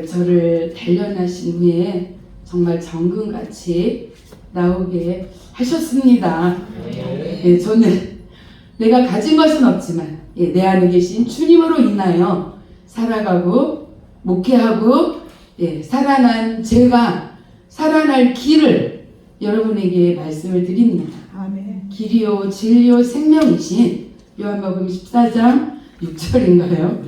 저를 단련하신 후에 정말 정금같이 나오게 하셨습니다. 예, 저는 내가 가진 것은 없지만 내 안에 계신 주님으로 인하여 살아가고 목회하고 살아난 제가 살아날 길을 여러분에게 말씀을 드립니다. 아멘. 길이요 진리요 생명이신 요한복음 14장 6절인가요?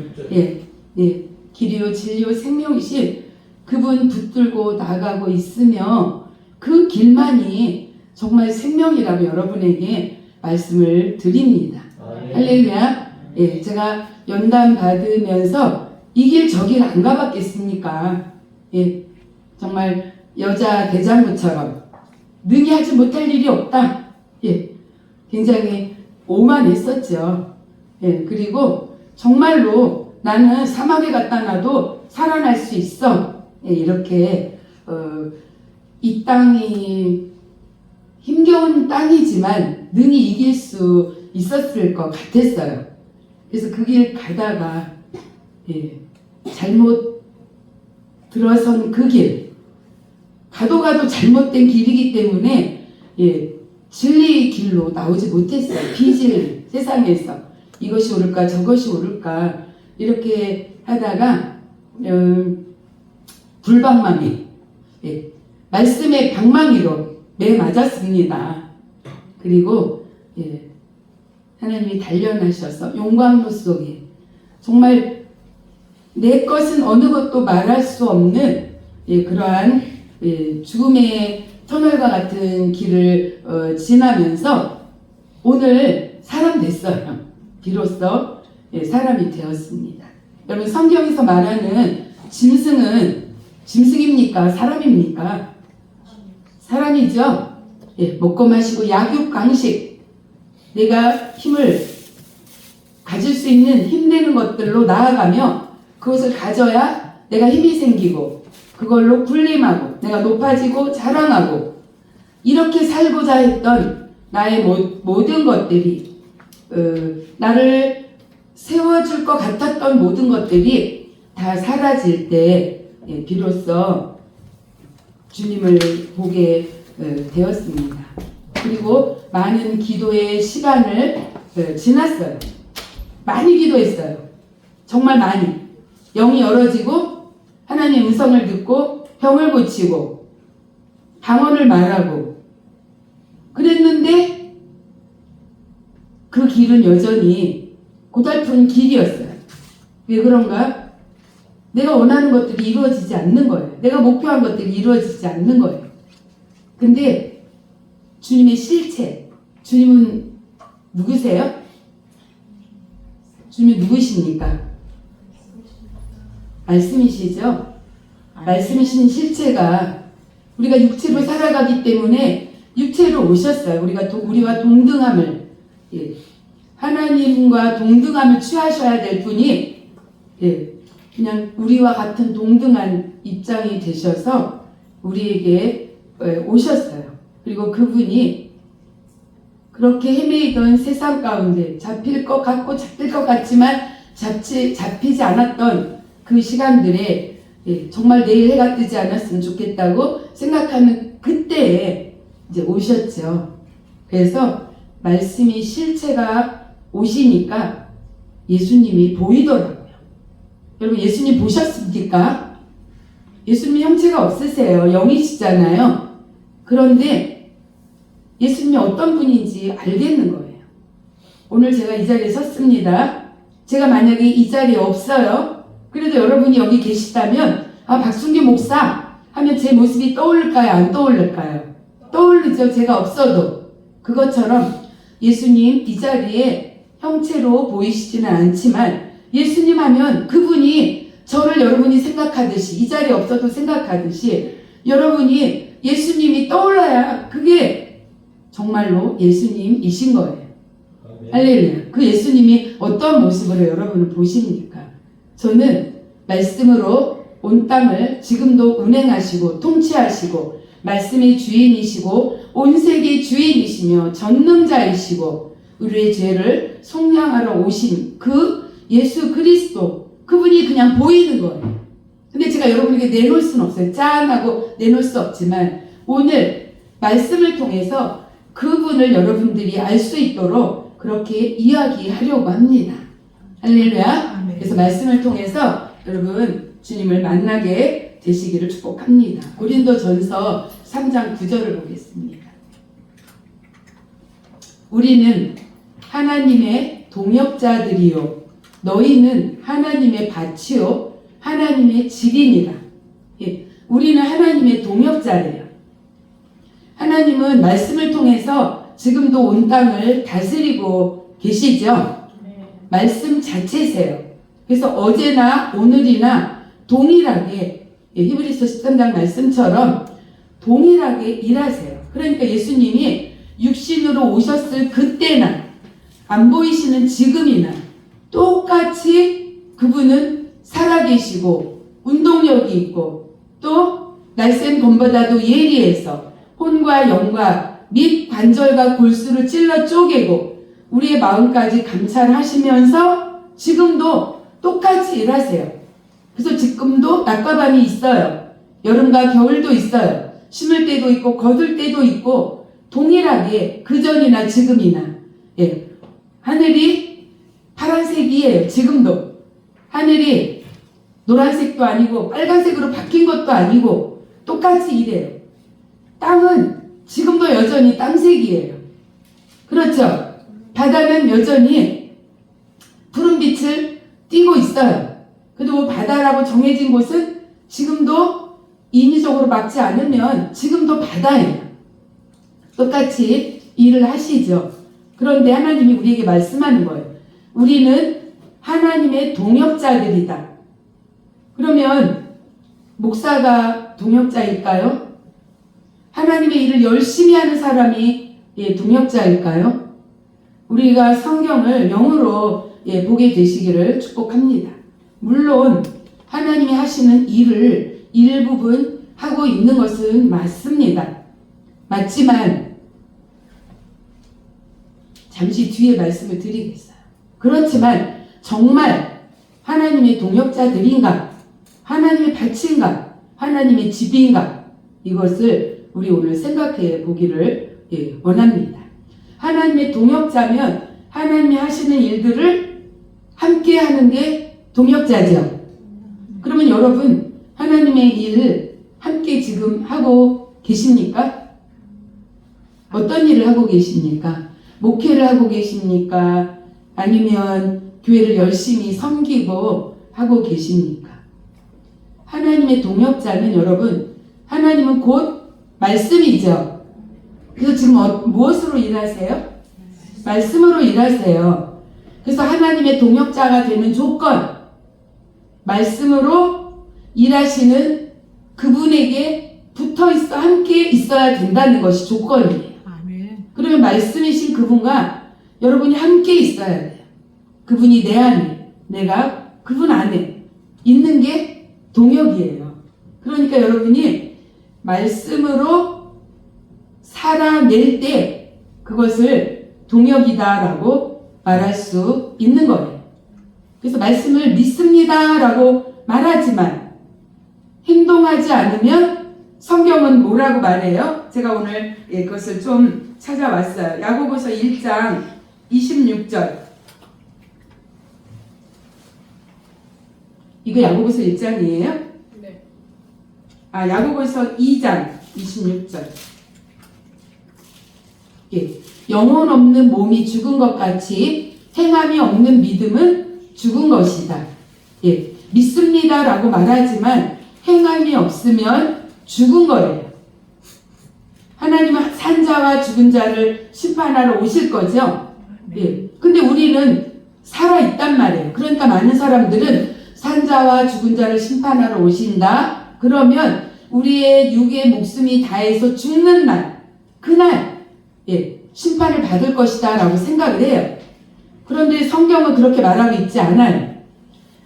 길이요 진리요 생명이신 그분 붙들고 나가고 있으며 그 길만이 정말 생명이라고 여러분에게 말씀을 드립니다. 할렐루야. 제가 연단 받으면서 이 길 저 길 안 가봤겠습니까? 정말 여자 대장부처럼 능히 하지 못할 일이 없다. 굉장히 오만했었죠. 그리고 정말로 나는 사막에 갖다 놔도 살아날 수 있어. 이렇게 이 땅이 힘겨운 땅이지만 능히 이길 수 있었을 것 같았어요. 그래서 그 길 가다가 잘못 들어선 그 길, 가도 잘못된 길이기 때문에 진리 길로 나오지 못했어요. 비질 세상에서 이것이 옳을까 저것이 옳을까 이렇게 하다가 불방망이 말씀의 방망이로 매 맞았습니다. 그리고 하나님이 단련하셔서 용광로 속에 정말 내 것은 어느 것도 말할 수 없는 그러한 죽음의 터널과 같은 길을 지나면서 오늘 사람 됐어요. 비로소 사람이 되었습니다. 여러분 성경에서 말하는 짐승입니까? 사람입니까? 사람이죠. 먹고 마시고 약육 강식 내가 힘을 가질 수 있는 힘되는 것들로 나아가며 그것을 가져야 내가 힘이 생기고 그걸로 군림하고 내가 높아지고 자랑하고 이렇게 살고자 했던 나의 모든 것들이 나를 세워줄 것 같았던 모든 것들이 다 사라질 때 비로소 주님을 보게 되었습니다. 그리고 많은 기도의 시간을 지났어요. 많이 기도했어요. 정말 많이. 영이 열어지고 하나님의 음성을 듣고 병을 고치고 방언을 말하고 그랬는데 그 길은 여전히 고달픈 길이었어요. 왜 그런가? 내가 원하는 것들이 이루어지지 않는 거예요. 내가 목표한 것들이 이루어지지 않는 거예요. 근데 주님의 실체, 주님은 누구세요? 주님은 누구십니까? 말씀이시죠? 말씀이신 실체가 우리가 육체로 살아가기 때문에 육체로 오셨어요. 우리와 동등함을 하나님과 동등함을 취하셔야 될 분이 그냥 우리와 같은 동등한 입장이 되셔서 우리에게 오셨어요. 그리고 그분이 그렇게 헤매이던 세상 가운데 잡힐 것 같고 잡힐 것 같지만 잡히지 않았던 그 시간들에 정말 내일 해가 뜨지 않았으면 좋겠다고 생각하는 그때에 이제 오셨죠. 그래서 말씀이 실체가 오시니까 예수님이 보이더라고요. 여러분 예수님 보셨습니까? 예수님 형체가 없으세요. 영이시잖아요. 그런데 예수님이 어떤 분인지 알겠는 거예요. 오늘 제가 이 자리에 섰습니다. 제가 만약에 이 자리에 없어요. 그래도 여러분이 여기 계시다면 박순규 목사 하면 제 모습이 떠오를까요? 안 떠오를까요? 떠오르죠. 제가 없어도. 그것처럼 예수님 이 자리에 형체로 보이시지는 않지만 예수님 하면 그분이 저를 여러분이 생각하듯이 이 자리에 없어도 생각하듯이 여러분이 예수님이 떠올라야 그게 정말로 예수님이신 거예요. 할렐루야. 그 예수님이 어떤 모습으로 여러분을 보십니까? 저는 말씀으로 온 땅을 지금도 운행하시고 통치하시고 말씀의 주인이시고 온 세계의 주인이시며 전능자이시고 우리의 죄를 속량하러 오신 그 예수 그리스도 그분이 그냥 보이는 거예요. 근데 제가 제가 여러분에게 내놓을 수는 없어요. 짠 하고 내놓을 수 없지만 오늘 말씀을 통해서 그분을 여러분들이 알 수 있도록 그렇게 이야기하려고 합니다. 할렐루야. 그래서 말씀을 통해서 여러분 주님을 만나게 되시기를 축복합니다. 고린도전서 3장 9절을 보겠습니다. 우리는 하나님의 동역자들이요 너희는 하나님의 밭이요 하나님의 집이니라. 예, 우리는 하나님의 동역자래요. 하나님은 말씀을 통해서 지금도 온 땅을 다스리고 계시죠. 말씀 자체세요. 그래서 어제나 오늘이나 동일하게 히브리서 13장 말씀처럼 동일하게 일하세요. 그러니까 예수님이 육신으로 오셨을 그때나 안 보이시는 지금이나 똑같이 그분은 살아계시고 운동력이 있고 또 날쌘 검보다도 예리해서 혼과 영과 및 관절과 골수를 찔러 쪼개고 우리의 마음까지 감찰하시면서 지금도 똑같이 일하세요. 그래서 지금도 낮과 밤이 있어요. 여름과 겨울도 있어요. 심을 때도 있고 거둘 때도 있고 동일하게 그전이나 지금이나 예. 하늘이 파란색이에요. 지금도 하늘이 노란색도 아니고 빨간색으로 바뀐 것도 아니고 똑같이 이래요. 땅은 지금도 여전히 땅색이에요. 그렇죠? 바다는 여전히 푸른빛을 띠고 있어요. 그리고 바다라고 정해진 곳은 지금도 인위적으로 막지 않으면 지금도 바다예요. 똑같이 일을 하시죠. 그런데 하나님이 우리에게 말씀하는 거예요. 우리는 하나님의 동역자들이다. 그러면 목사가 동역자일까요? 하나님의 일을 열심히 하는 사람이 동역자일까요? 우리가 성경을 영으로 보게 되시기를 축복합니다. 물론 하나님이 하시는 일을 일부분 하고 있는 것은 맞습니다. 맞지만 잠시 뒤에 말씀을 드리겠어요. 그렇지만 정말 하나님의 동역자들인가? 하나님의 밭인가? 하나님의 집인가? 이것을 우리 오늘 생각해 보기를 원합니다. 하나님의 동역자면 하나님이 하시는 일들을 함께 하는 게 동역자죠. 그러면 여러분 하나님의 일을 함께 지금 하고 계십니까? 어떤 일을 하고 계십니까? 목회를 하고 계십니까? 아니면 교회를 열심히 섬기고 하고 계십니까? 하나님의 동역자는 여러분 하나님은 곧 말씀이죠. 그래서 지금 무엇으로 일하세요? 말씀으로 일하세요. 그래서 하나님의 동역자가 되는 조건, 말씀으로 일하시는 그분에게 붙어 있어 함께 있어야 된다는 것이 조건이에요. 아멘. 그러면 말씀이신 그분과 여러분이 함께 있어야 돼요. 그분이 내 안에, 내가 그분 안에 있는 게 동역이에요. 그러니까 여러분이 말씀으로 살아낼 때 그것을 동역이다라고 말할 수 있는 거예요. 그래서 말씀을 믿습니다라고 말하지만 행동하지 않으면 성경은 뭐라고 말해요? 제가 오늘 그것을 좀 찾아왔어요. 야고보서 1장 26절. 이거 야고보서 1장이에요? 네. 야고보서 2장 26절. 영혼 없는 몸이 죽은 것 같이 행함이 없는 믿음은 죽은 것이다. 믿습니다라고 말하지만 행함이 없으면 죽은 거예요. 하나님은 산자와 죽은 자를 심판하러 오실 거죠. 근데 우리는 살아있단 말이에요. 그러니까 많은 사람들은 산자와 죽은 자를 심판하러 오신다. 그러면 우리의 육의 목숨이 다해서 죽는 날, 그날 심판을 받을 것이다 라고 생각을 해요. 그런데 성경은 그렇게 말하고 있지 않아요.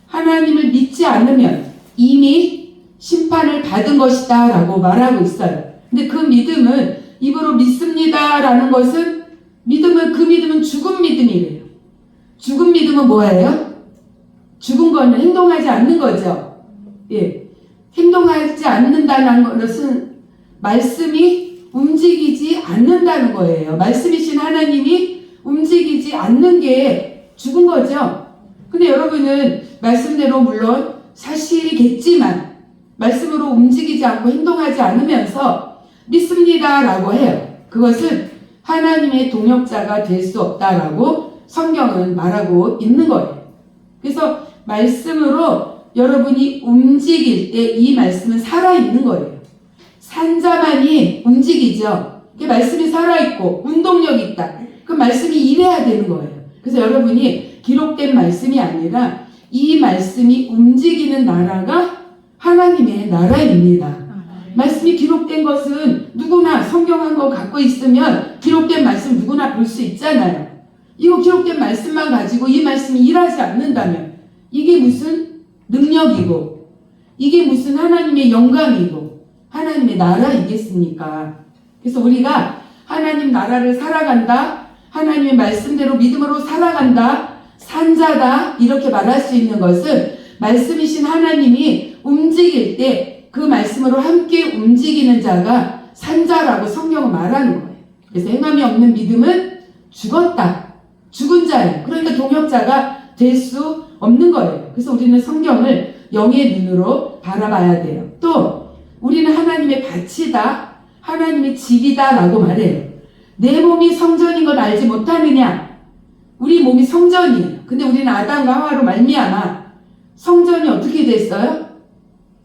하나님을 믿지 않으면 이미 심판을 받은 것이다 라고 말하고 있어요. 근데 그 믿음은 입으로 믿습니다 라는 것은 그 믿음은 죽은 믿음이래요. 죽은 믿음은 뭐예요? 죽은 거는 행동하지 않는 거죠. 행동하지 않는다는 것은 말씀이 움직이지 않는다는 거예요. 말씀이신 하나님이 움직이지 않는 게 죽은 거죠. 근데 여러분은 말씀대로 물론 사실이겠지만 말씀으로 움직이지 않고 행동하지 않으면서 믿습니다라고 해요. 그것은 하나님의 동역자가 될 수 없다라고 성경은 말하고 있는 거예요. 그래서 말씀으로 여러분이 움직일 때 이 말씀은 살아있는 거예요. 산자만이 움직이죠. 말씀이 살아있고 운동력이 있다. 그 말씀이 일해야 되는 거예요. 그래서 여러분이 기록된 말씀이 아니라 이 말씀이 움직이는 나라가 하나님의 나라입니다. 말씀이 기록된 것은 누구나 성경 한 권 갖고 있으면 기록된 말씀 누구나 볼 수 있잖아요. 이거 기록된 말씀만 가지고 이 말씀이 일하지 않는다면 이게 무슨 능력이고 이게 무슨 하나님의 영광이고 하나님의 나라이겠습니까? 그래서 우리가 하나님 나라를 살아간다, 하나님의 말씀대로 믿음으로 살아간다, 산자다 이렇게 말할 수 있는 것은 말씀이신 하나님이 움직일 때 그 말씀으로 함께 움직이는 자가 산자라고 성경은 말하는 거예요. 그래서 행함이 없는 믿음은 죽었다. 죽은 자예요. 그러니까 동역자가 될 수 없는 거예요. 그래서 우리는 성경을 영의 눈으로 바라봐야 돼요. 또 우리는 하나님의 밭이다, 하나님의 집이다 라고 말해요. 내 몸이 성전인 걸 알지 못하느냐? 우리 몸이 성전이에요. 근데 우리는 아담과 하와로 말미암아 성전이 어떻게 됐어요?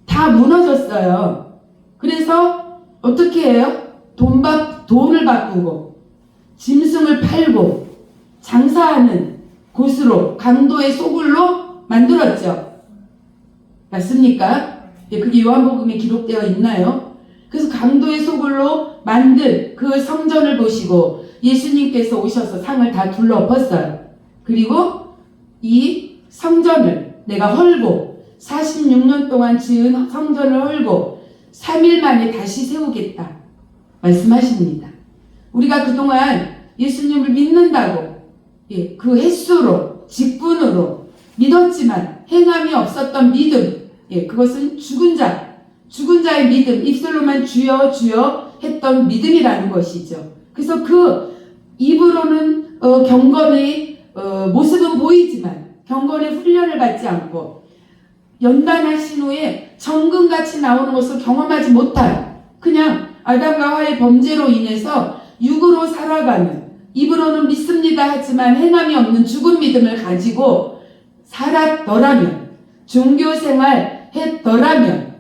다 무너졌어요. 그래서 어떻게 해요? 돈을 바꾸고 짐승을 팔고 장사하는 곳으로 강도의 소굴로 만들었죠. 맞습니까? 그게 요한복음에 기록되어 있나요? 그래서 강도의 소굴로 만든 그 성전을 보시고 예수님께서 오셔서 상을 다 둘러엎었어요. 그리고 이 성전을 내가 헐고 46년 동안 지은 성전을 헐고 3일 만에 다시 세우겠다 말씀하십니다. 우리가 그동안 예수님을 믿는다고 그 횟수로 직분으로 믿었지만 행함이 없었던 믿음, 그것은 죽은 자의 믿음, 입술로만 주여 주여 했던 믿음이라는 것이죠. 그래서 그 입으로는 경건의 모습은 보이지만 경건의 훈련을 받지 않고 연단하신 후에 정금같이 나오는 것을 경험하지 못하여 그냥 아담과 하와의 범죄로 인해서 육으로 살아가는, 입으로는 믿습니다 하지만 행함이 없는 죽은 믿음을 가지고 살았더라면, 종교생활 했더라면,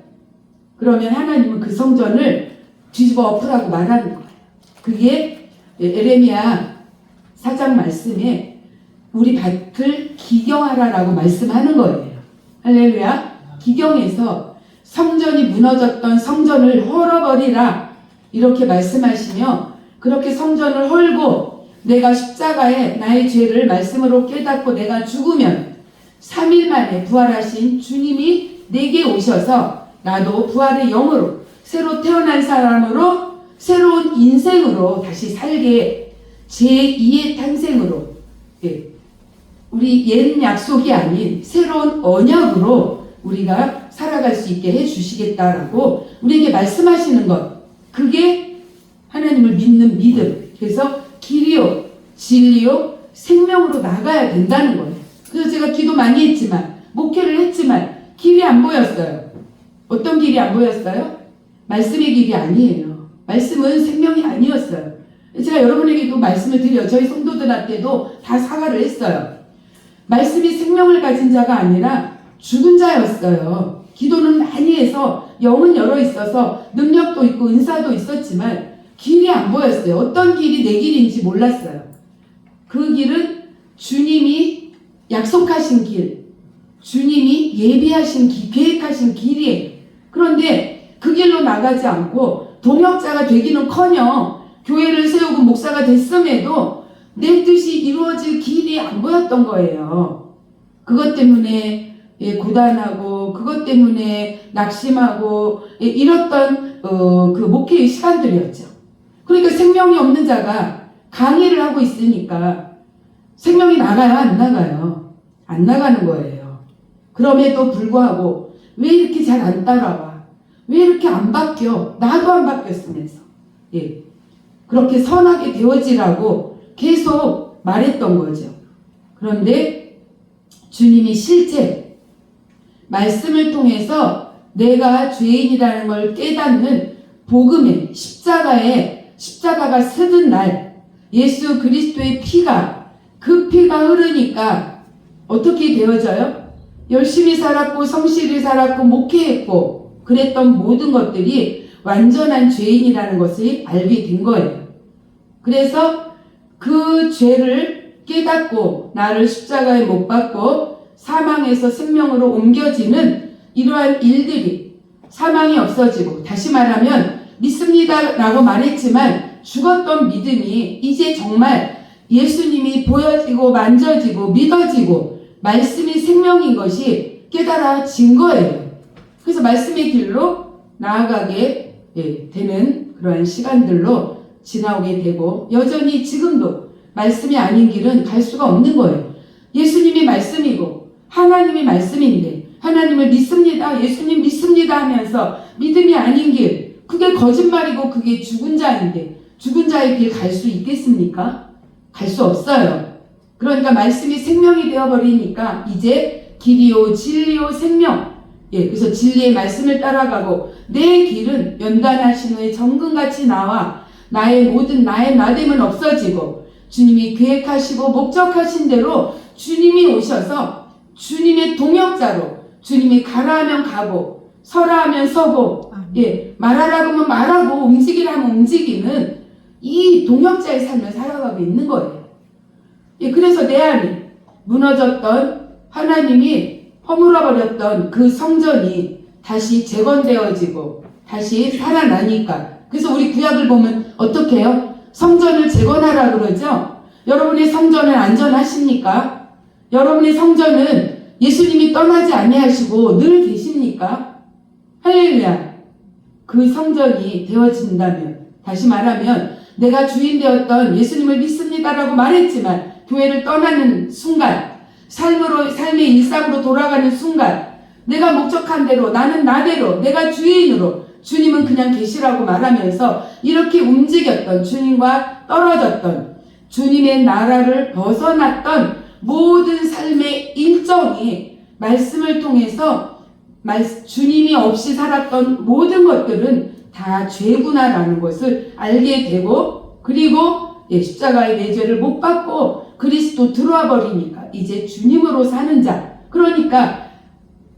그러면 하나님은 그 성전을 뒤집어 엎으라고 말하는 거예요. 그게 에레미야 4장 말씀에 우리 밭을 기경하라라고 말씀하는 거예요. 할렐루야. 기경에서 성전이 무너졌던 성전을 헐어버리라 이렇게 말씀하시며, 그렇게 성전을 헐고 내가 십자가에 나의 죄를 말씀으로 깨닫고 내가 죽으면 3일 만에 부활하신 주님이 내게 오셔서 나도 부활의 영으로 새로 태어난 사람으로 새로운 인생으로 다시 살게, 제2의 탄생으로, 우리 옛 약속이 아닌 새로운 언약으로 우리가 살아갈 수 있게 해주시겠다라고 우리에게 말씀하시는 것, 그게 하나님을 믿는 믿음. 그래서 길이요 진리요 생명으로 나가야 된다는 거예요. 그래서 제가 기도 많이 했지만, 목회를 했지만 길이 안 보였어요. 어떤 길이 안 보였어요? 말씀의 길이 아니에요. 말씀은 생명이 아니었어요. 제가 여러분에게도 말씀을 드려, 저희 성도들한테도 다 사과를 했어요. 말씀이 생명을 가진 자가 아니라 죽은 자였어요. 기도는 많이 해서 영은 열어 있어서 능력도 있고 은사도 있었지만 길이 안 보였어요. 어떤 길이 내 길인지 몰랐어요. 그 길은 주님이 약속하신 길, 주님이 예비하신 길, 계획하신 길이에요. 그런데 그 길로 나가지 않고 동역자가 되기는커녕 교회를 세우고 목사가 됐음에도 내 뜻이 이루어질 길이 안 보였던 거예요. 그것 때문에 고단하고 그것 때문에 낙심하고 이랬던 그 목회의 시간들이었죠. 그러니까 생명이 없는 자가 강의를 하고 있으니까 생명이 나가요? 안 나가요? 안 나가는 거예요. 그럼에도 불구하고 왜 이렇게 잘 안 따라와? 왜 이렇게 안 바뀌어? 나도 안 바뀌었으면서. 예. 그렇게 선하게 되어지라고 계속 말했던 거죠. 그런데 주님이 실제 말씀을 통해서 내가 죄인이라는 걸 깨닫는 복음의 십자가가 서든 날 예수 그리스도의 피가 그 피가 흐르니까 어떻게 되어져요? 열심히 살았고 성실히 살았고 목회했고 그랬던 모든 것들이 완전한 죄인이라는 것을 알게 된 거예요. 그래서 그 죄를 깨닫고 나를 십자가에 못 박고 사망에서 생명으로 옮겨지는 이러한 일들이 사망이 없어지고 다시 말하면 믿습니다라고 말했지만 죽었던 믿음이 이제 정말 예수님이 보여지고 만져지고 믿어지고 말씀이 생명인 것이 깨달아진 거예요. 그래서 말씀의 길로 나아가게 되는 그러한 시간들로 지나오게 되고 여전히 지금도 말씀이 아닌 길은 갈 수가 없는 거예요. 예수님이 말씀이고 하나님이 말씀인데 하나님을 믿습니다. 예수님 믿습니다 하면서 믿음이 아닌 길 그게 거짓말이고 그게 죽은 자인데 죽은 자의 길 갈 수 있겠습니까? 갈 수 없어요. 그러니까 말씀이 생명이 되어버리니까 이제 길이요 진리요 생명 그래서 진리의 말씀을 따라가고 내 길은 연단하신 후에 정금같이 나와 나의 나됨은 없어지고 주님이 계획하시고 목적하신 대로 주님이 오셔서 주님의 동역자로 주님이 가라 하면 가고 서라 하면 서고 말하라고 하면 말하고 움직이라 하면 움직이는 이 동역자의 삶을 살아가고 있는 거예요. 그래서 내 안에 무너졌던 하나님이 허물어버렸던 그 성전이 다시 재건되어지고 다시 살아나니까 그래서 우리 구약을 보면 어떻게 해요? 성전을 재건하라 그러죠? 여러분의 성전은 안전하십니까? 여러분의 성전은 예수님이 떠나지 아니하시고 늘 계십니까? 할렐루야. 그 성전이 되어진다면 다시 말하면 내가 주인 되었던 예수님을 믿습니다라고 말했지만 교회를 떠나는 순간 삶의 일상으로 돌아가는 순간 내가 목적한 대로 나는 나대로 내가 주인으로 주님은 그냥 계시라고 말하면서 이렇게 움직였던 주님과 떨어졌던 주님의 나라를 벗어났던 모든 삶의 일정이 말씀을 통해서 주님이 없이 살았던 모든 것들은 다 죄구나라는 것을 알게 되고 그리고 십자가의 내 죄를 못 받고 그리스도 들어와 버리니까 이제 주님으로 사는 자 그러니까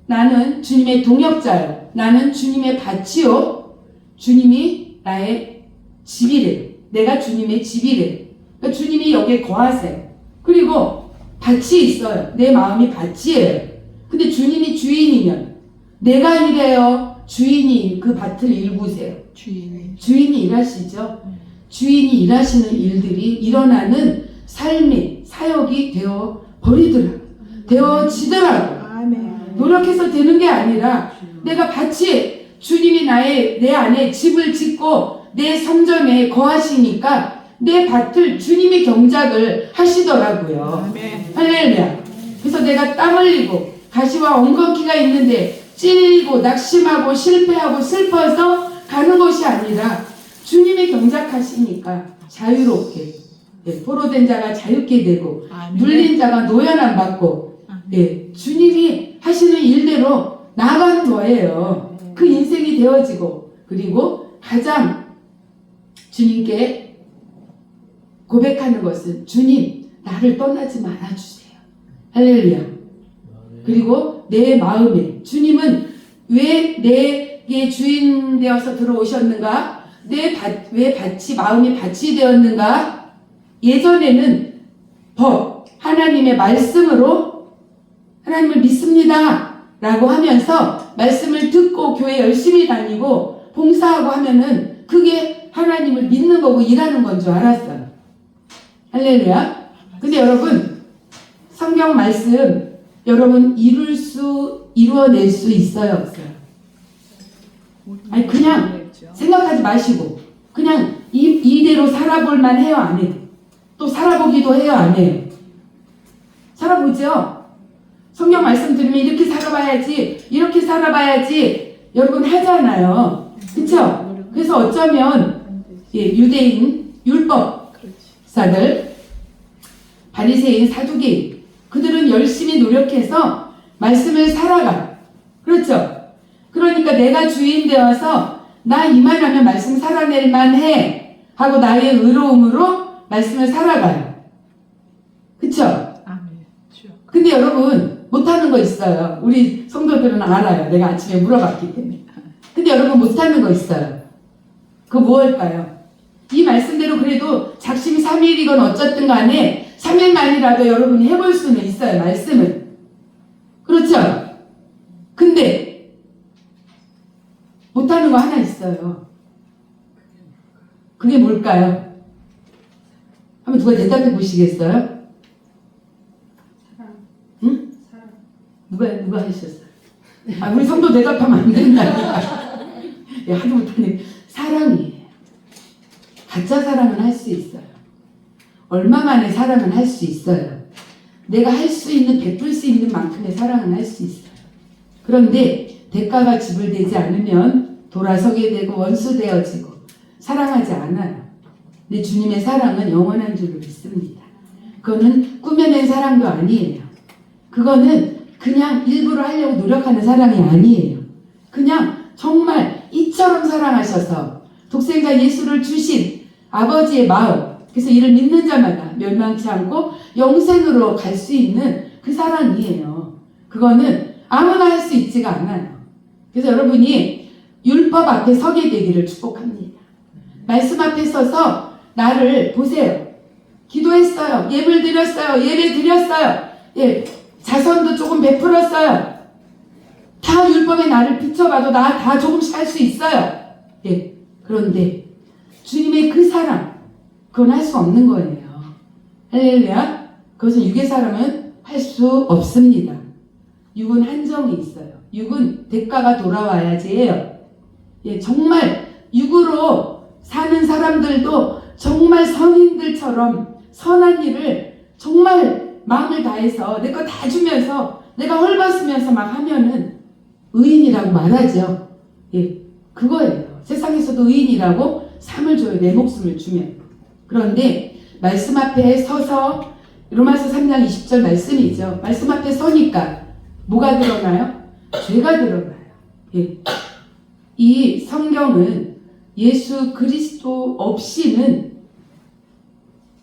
나는 주님의 동역자요 나는 주님의 밭이요 주님이 나의 집이래 내가 주님의 집이래 그러니까 주님이 여기에 거하세요 그리고 밭이 있어요 내 마음이 밭이에요 근데 주님이 주인이면 내가 이래요 주인이 그 밭을 일구세요 주인이 일하시죠 주인이 일하시는 일들이 일어나는 삶의 사역이 되어지더라고. 노력해서 되는 게 아니라 내가 밭이 주님이 내 안에 집을 짓고 내 성전에 거하시니까 내 밭을 주님이 경작을 하시더라고요. 할렐루야. 그래서 내가 땀 흘리고 가시와 엉겅퀴가 있는데 찔리고 낙심하고 실패하고 슬퍼서 가는 것이 아니라 주님이 경작하시니까 자유롭게 포로된 자가 자유케 되고 눌린 자가 노연함 받고 주님이 하시는 일대로 나아가는 거예요. 그 인생이 되어지고 그리고 가장 주님께 고백하는 것은 주님 나를 떠나지 말아주세요. 할렐루야. 그리고 내 마음에 주님은 왜 내게 주인 되어서 들어오셨는가? 왜 마음이 밭이 되었는가? 예전에는 하나님의 말씀으로 하나님을 믿습니다 라고 하면서 말씀을 듣고 교회 열심히 다니고 봉사하고 하면은 그게 하나님을 믿는 거고 일하는 건 줄 알았어요. 할렐루야. 근데 여러분 성경 말씀 여러분 이루어낼 수 있어요 없어요? 아니 그냥 생각하지 마시고 그냥 이대로 살아볼만 해요 안 해요? 또 살아보기도 해요 안 해요? 살아보죠. 성경 말씀 들으면 이렇게 살아봐야지 여러분 하잖아요. 그쵸? 그래서 어쩌면 유대인 율법사들, 바리새인, 사두개인 그들은 열심히 노력해서 말씀을 살아가. 그렇죠? 그러니까 내가 주인 되어서 나 이만하면 말씀 살아낼 만해 하고 나의 의로움으로 말씀을 살아가요. 그쵸? 근데 여러분 못하는 거 있어요. 우리 성도들은 알아요. 내가 아침에 물어봤기 때문에. 근데 여러분 못하는 거 있어요. 그거 무엇일까요? 이 말씀대로 그래도 작심 3일이건 어쨌든 간에 3일만이라도 여러분이 해볼 수는 있어요. 말씀을. 그렇죠? 근데 못하는 거 하나 있어요. 그게 뭘까요? 한번 누가 대답해 보시겠어요? 응? 누가 하셨어요? 우리 성도 대답하면 안 된다니까. 하도 못하네. 사랑이에요. 가짜 사랑은 할 수 있어요. 얼마만의 사랑은 할 수 있어요. 내가 할 수 있는, 베풀 수 있는 만큼의 사랑은 할 수 있어요. 그런데 대가가 지불되지 않으면 돌아서게 되고 원수되어지고 사랑하지 않아요. 근데 주님의 사랑은 영원한 줄로 믿습니다. 그거는 꾸며낸 사랑도 아니에요. 그거는 그냥 일부러 하려고 노력하는 사랑이 아니에요. 그냥 정말 이처럼 사랑하셔서 독생자 예수를 주신 아버지의 마음, 그래서 이를 믿는 자마다 멸망치 않고 영생으로 갈 수 있는 그 사랑이에요. 그거는 아무나 할 수 있지가 않아요. 그래서 여러분이 율법 앞에 서게 되기를 축복합니다. 말씀 앞에 서서 나를 보세요. 기도했어요. 예물 드렸어요. 예배 드렸어요. 자선도 조금 베풀었어요. 다 율법에 나를 비춰봐도 나 다 조금씩 할 수 있어요. 그런데 주님의 그 사랑, 그건 할 수 없는 거예요. 할렐루야. 그것은 육의 사람은 할 수 없습니다. 육은 한정이 있어요. 육은 대가가 돌아와야지 해요. 정말 육으로 사는 사람들도 정말 선인들처럼 선한 일을 정말 마음을 다해서 내 거 다 주면서 내가 헐벗으면서 막 하면은 의인이라고 말하죠. 그거예요. 세상에서도 의인이라고 상을 줘요. 내 목숨을 주면. 그런데 말씀 앞에 서서 로마서 3장 20절 말씀이죠. 말씀 앞에 서니까 뭐가 드러나요? 죄가 드러나요. 이 성경은 예수 그리스도 없이는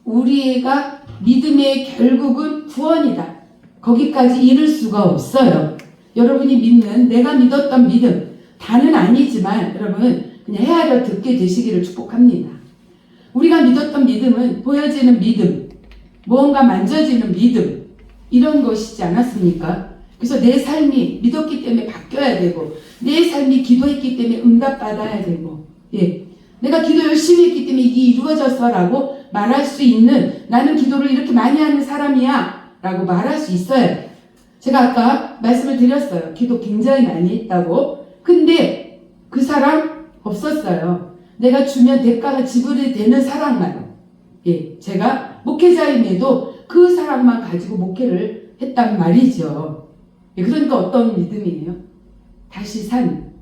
우리가 믿음의 결국은 구원이다. 거기까지 이를 수가 없어요. 여러분이 믿는 내가 믿었던 믿음 다는 아니지만 여러분 그냥 헤아려 듣게 되시기를 축복합니다. 우리가 믿었던 믿음은 보여지는 믿음, 무언가 만져지는 믿음 이런 것이지 않았습니까? 그래서 내 삶이 믿었기 때문에 바뀌어야 되고 내 삶이 기도했기 때문에 응답받아야 되고 내가 기도 열심히 했기 때문에 이게 이루어졌어 라고 말할 수 있는 나는 기도를 이렇게 많이 하는 사람이야 라고 말할 수 있어야 돼요. 제가 아까 말씀을 드렸어요. 기도 굉장히 많이 했다고. 근데 그 사람 없었어요. 내가 주면 대가가 지불이 되는 사랑만. 제가 목회자임에도 그 사랑만 가지고 목회를 했단 말이죠. 그러니까 어떤 믿음이에요? 다시 산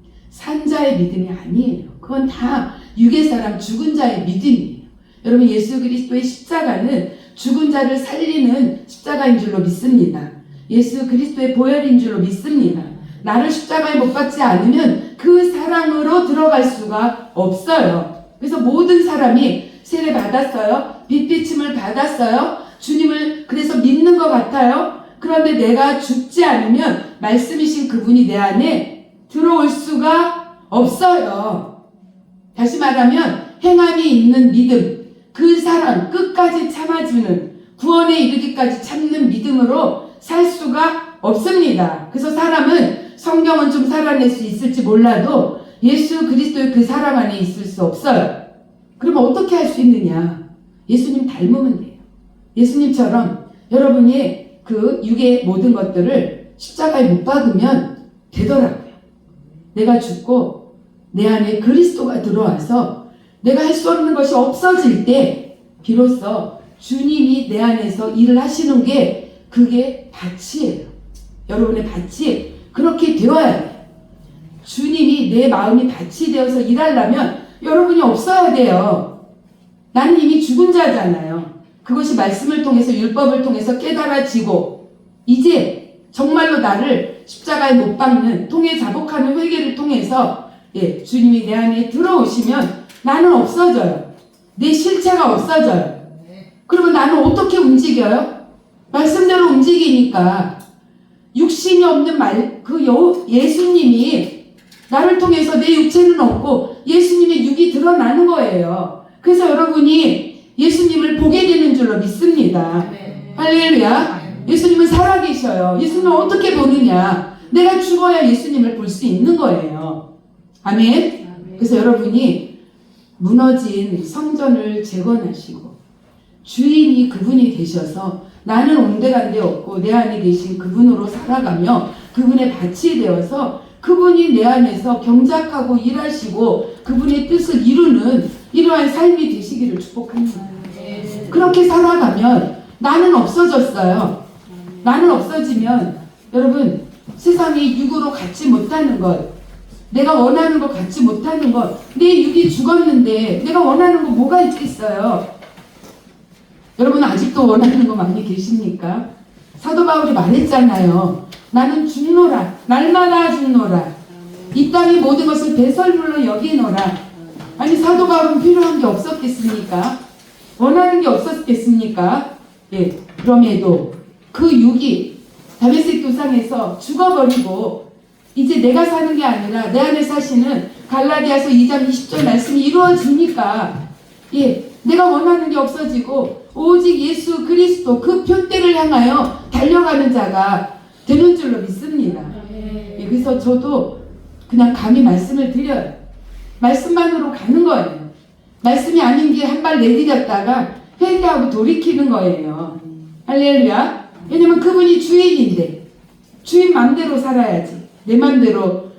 자의 믿음이 아니에요. 그건 다 육의 사람 죽은 자의 믿음이에요. 여러분 예수 그리스도의 십자가는 죽은 자를 살리는 십자가인 줄로 믿습니다. 예수 그리스도의 보혈인 줄로 믿습니다. 나를 십자가에 못 박지 않으면 그 사랑으로 들어갈 수가 없어요. 그래서 모든 사람이 세례 받았어요. 빚비침을 받았어요. 주님을 그래서 믿는 것 같아요. 그런데 내가 죽지 않으면 말씀이신 그분이 내 안에 들어올 수가 없어요. 다시 말하면 행함이 있는 믿음, 그 사랑 끝까지 참아주는 구원에 이르기까지 참는 믿음으로 살 수가 없습니다. 그래서 사람은 성경은 좀 살아낼 수 있을지 몰라도 예수 그리스도의 그 사랑 안에 있을 수 없어요. 그러면 어떻게 할 수 있느냐? 예수님 닮으면 돼요. 예수님처럼 여러분이 그 육의 모든 것들을 십자가에 못 박으면 되더라고요. 내가 죽고 내 안에 그리스도가 들어와서 내가 할 수 없는 것이 없어질 때 비로소 주님이 내 안에서 일을 하시는 게 그게 밭이에요. 여러분의 밭이 그렇게 되어야 돼요. 주님이 내 마음이 밭이 되어서 일하려면 여러분이 없어야 돼요. 나는 이미 죽은 자잖아요. 그것이 말씀을 통해서 율법을 통해서 깨달아지고 이제 정말로 나를 십자가에 못 박는 통해 자복하는 회개를 통해서 주님이 내 안에 들어오시면 나는 없어져요. 내 실체가 없어져요. 그러면 나는 어떻게 움직여요? 말씀대로 움직이니까 육신이 없는 예수님이 나를 통해서 내 육체는 없고 예수님의 육이 드러나는 거예요. 그래서 여러분이 예수님을 보게 되는 줄로 믿습니다. 할렐루야. 예수님은 살아계셔요. 예수님은 어떻게 보느냐? 내가 죽어야 예수님을 볼 수 있는 거예요. 아멘. 그래서 여러분이 무너진 성전을 재건하시고 주인이 그분이 되셔서 나는 온데간데 없고 내 안에 계신 그분으로 살아가며 그분의 밭이 되어서 그분이 내 안에서 경작하고 일하시고 그분의 뜻을 이루는 이러한 삶이 되시기를 축복합니다. 그렇게 살아가면 나는 없어졌어요. 나는 없어지면 여러분 세상이 육으로 갖지 못하는 것, 내가 원하는 거 갖지 못하는 것, 내 육이 죽었는데 내가 원하는 거 뭐가 있겠어요? 여러분 아직도 원하는 거 많이 계십니까? 사도 바울이 말했잖아요. 나는 죽노라. 날마다 죽노라. 이 땅의 모든 것을 배설물로 여기노라. 아니 사도 바울은 필요한 게 없었겠습니까? 원하는 게 없었겠습니까? 그럼에도 그 육이 다메섹 도상에서 죽어버리고 이제 내가 사는 게 아니라 내 안에 사시는 갈라디아서 2장 20절 말씀이 이루어지니까 내가 원하는 게 없어지고 오직 예수 그리스도 그 표대를 향하여 달려가는 자가 되는 줄로 믿습니다. 그래서 저도 그냥 감히 말씀을 드려요. 말씀만으로 가는 거예요. 말씀이 아닌 게 한 발 내디뎠다가 회개하고 돌이키는 거예요. 할렐루야. 왜냐면 그분이 주인인데 주인 맘대로 살아야지. 내 맘대로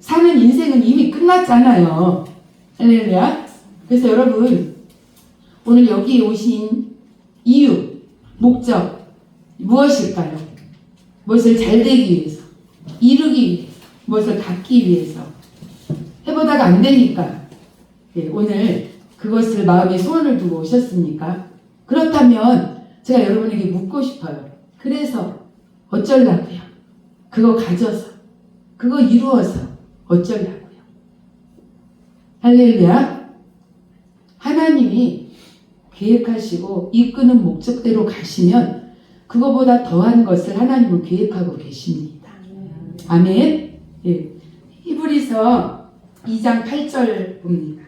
사는 인생은 이미 끝났잖아요. 할렐루야. 그래서 여러분 오늘 여기 오신 이유, 목적 무엇일까요? 무엇을 잘 되기 위해서, 이루기 위해서, 무엇을 갖기 위해서 해보다가 안 되니까 오늘 그것을 마음에 소원을 두고 오셨습니까? 그렇다면 제가 여러분에게 묻고 싶어요. 그래서 어쩌려고요? 그거 가져서, 그거 이루어서 어쩌려고요? 할렐루야. 하나님이 계획하시고 이끄는 목적대로 가시면 그거보다 더한 것을 하나님은 계획하고 계십니다. 아멘. 히브리서 2장 8절 봅니다.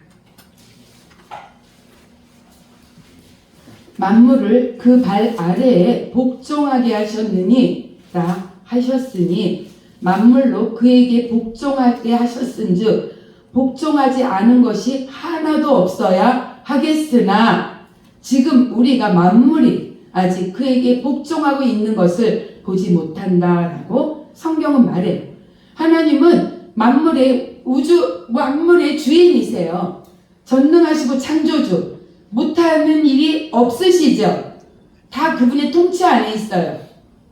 만물을 그 발 아래에 복종하게 하셨느니라 하셨으니 만물로 그에게 복종하게 하셨은즉 복종하지 않은 것이 하나도 없어야 하겠으나 지금 우리가 만물이 아직 그에게 복종하고 있는 것을 보지 못한다라고 성경은 말해요. 하나님은 만물의 주인이세요. 전능하시고 창조주, 못하는 일이 없으시죠. 다 그분의 통치 안에 있어요.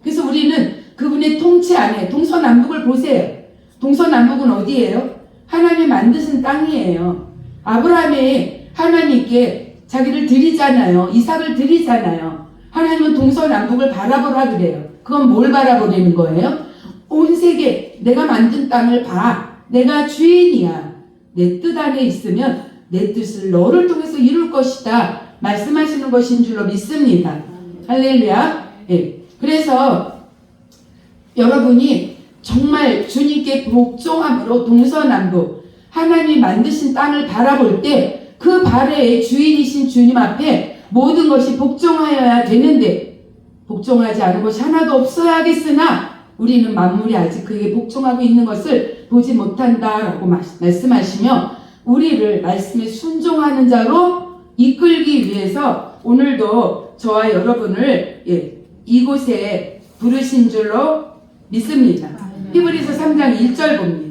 그래서 우리는 그분의 통치 안에 동서남북을 보세요. 동서남북은 어디예요? 하나님이 만드신 땅이에요. 아브라함이 하나님께 자기를 드리잖아요. 이삭을 드리잖아요. 하나님은 동서남북을 바라보라 그래요. 그건 뭘 바라보라는 거예요? 온 세계 내가 만든 땅을 봐. 내가 주인이야. 내 뜻 안에 있으면 내 뜻을 너를 통해서 이룰 것이다. 말씀하시는 것인 줄로 믿습니다. 할렐루야. 그래서 여러분이 정말 주님께 복종함으로 동서남북 하나님이 만드신 땅을 바라볼 때 그 발에 주인이신 주님 앞에 모든 것이 복종하여야 되는데 복종하지 않은 것이 하나도 없어야 하겠으나 우리는 만물이 아직 그에게 복종하고 있는 것을 보지 못한다라고 말씀하시며 우리를 말씀에 순종하는 자로 이끌기 위해서 오늘도 저와 여러분을 이곳에 부르신 줄로 믿습니다. 히브리서 3장 1절 봅니다.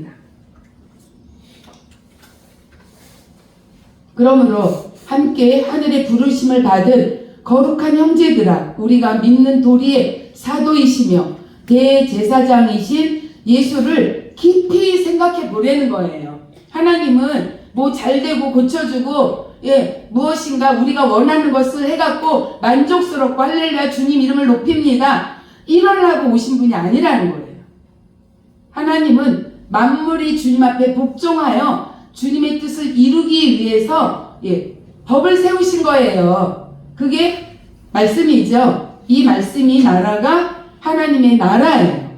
그러므로 함께 하늘의 부르심을 받은 거룩한 형제들아 우리가 믿는 도리의 사도이시며 대제사장이신 예수를 깊이 생각해 보라는 거예요. 하나님은 뭐 잘되고 고쳐주고 무엇인가 우리가 원하는 것을 해갖고 만족스럽고 할렐루야 주님 이름을 높입니다. 이러려고 오신 분이 아니라는 거예요. 하나님은 만물이 주님 앞에 복종하여 주님의 뜻을 이루기 위해서 법을 세우신 거예요. 그게 말씀이죠. 이 말씀이 나라가 하나님의 나라예요.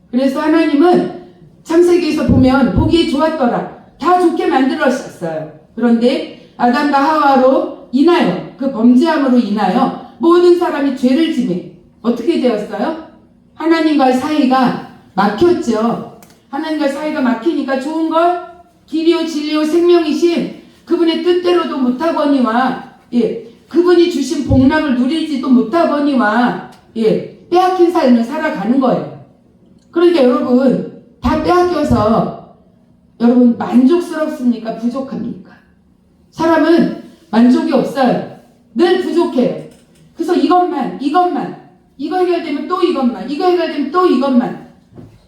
그래서 하나님은 창세기에서 보면 보기에 좋았더라. 다 좋게 만들었어요. 그런데 아담과 하와로 인하여 그 범죄함으로 인하여 모든 사람이 죄를 지매 어떻게 되었어요? 하나님과의 사이가 막혔죠. 하나님과 사이가 막히니까 좋은 걸 길이요 진리요 생명이신 그분의 뜻대로도 못하거니와 그분이 주신 복락을 누리지도 못하거니와 빼앗긴 삶을 살아가는 거예요. 그러니까 여러분 다 빼앗겨서 여러분 만족스럽습니까? 부족합니까? 사람은 만족이 없어요. 늘 부족해요. 그래서 이것만 이거 해결되면 또 이것만 이거 해결되면 또 이것만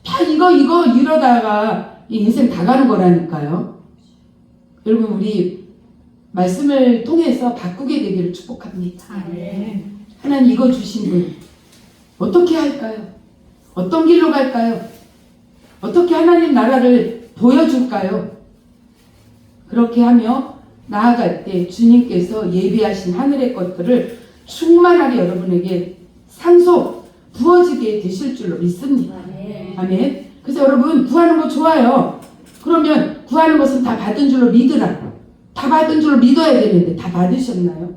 다 이거 이러다가 인생 다 가는 거라니까요. 여러분 우리 말씀을 통해서 바꾸게 되기를 축복합니다. 하나님 이거 주신 분 어떻게 할까요? 어떤 길로 갈까요? 어떻게 하나님 나라를 보여줄까요? 그렇게 하며 나아갈 때 주님께서 예비하신 하늘의 것들을 충만하게 여러분에게 상속 부어지게 되실 줄로 믿습니다. 아멘. 그래서 여러분 구하는 거 좋아요. 그러면 구하는 것은 다 받은 줄로 믿으라. 다 받은 줄로 믿어야 되는데 다 받으셨나요?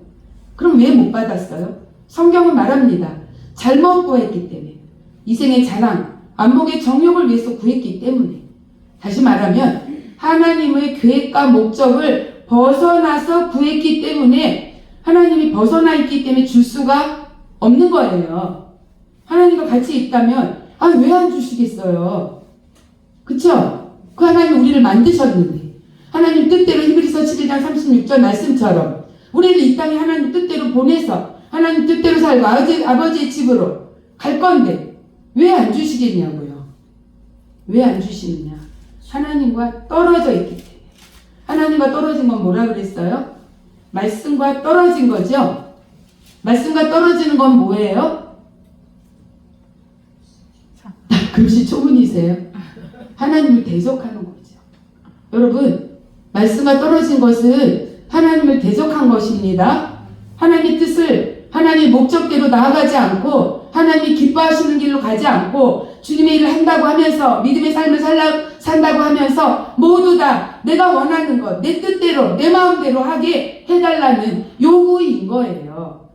그럼 왜 못 받았어요? 성경은 말합니다. 잘못 구했기 때문에 이생의 자랑, 안목의 정욕을 위해서 구했기 때문에 다시 말하면 하나님의 계획과 목적을 벗어나서 구했기 때문에 하나님이 벗어나 있기 때문에 줄 수가 없는 거예요. 하나님과 같이 있다면 왜 안 주시겠어요? 그쵸? 그 하나님 우리를 만드셨는데 하나님 뜻대로 히브리서 11장 36절 말씀처럼 우리를 이 땅에 하나님 뜻대로 보내서 하나님 뜻대로 살고 아버지의 집으로 갈 건데 왜 안 주시겠냐고요. 왜 안 주시느냐. 하나님과 떨어져 있기 때문에. 하나님과 떨어진 건 뭐라 그랬어요? 말씀과 떨어진 거죠. 말씀과 떨어지는 건 뭐예요? 금시초문이세요. 하나님을 대적하는 거죠. 여러분 말씀과 떨어진 것은 하나님을 대적한 것입니다. 하나님의 뜻을 하나님의 목적대로 나아가지 않고 하나님이 기뻐하시는 길로 가지 않고 주님의 일을 한다고 하면서 믿음의 삶을 산다고 하면서 모두 다 내가 원하는 것, 내 뜻대로 내 마음대로 하게 해달라는 요구인 거예요.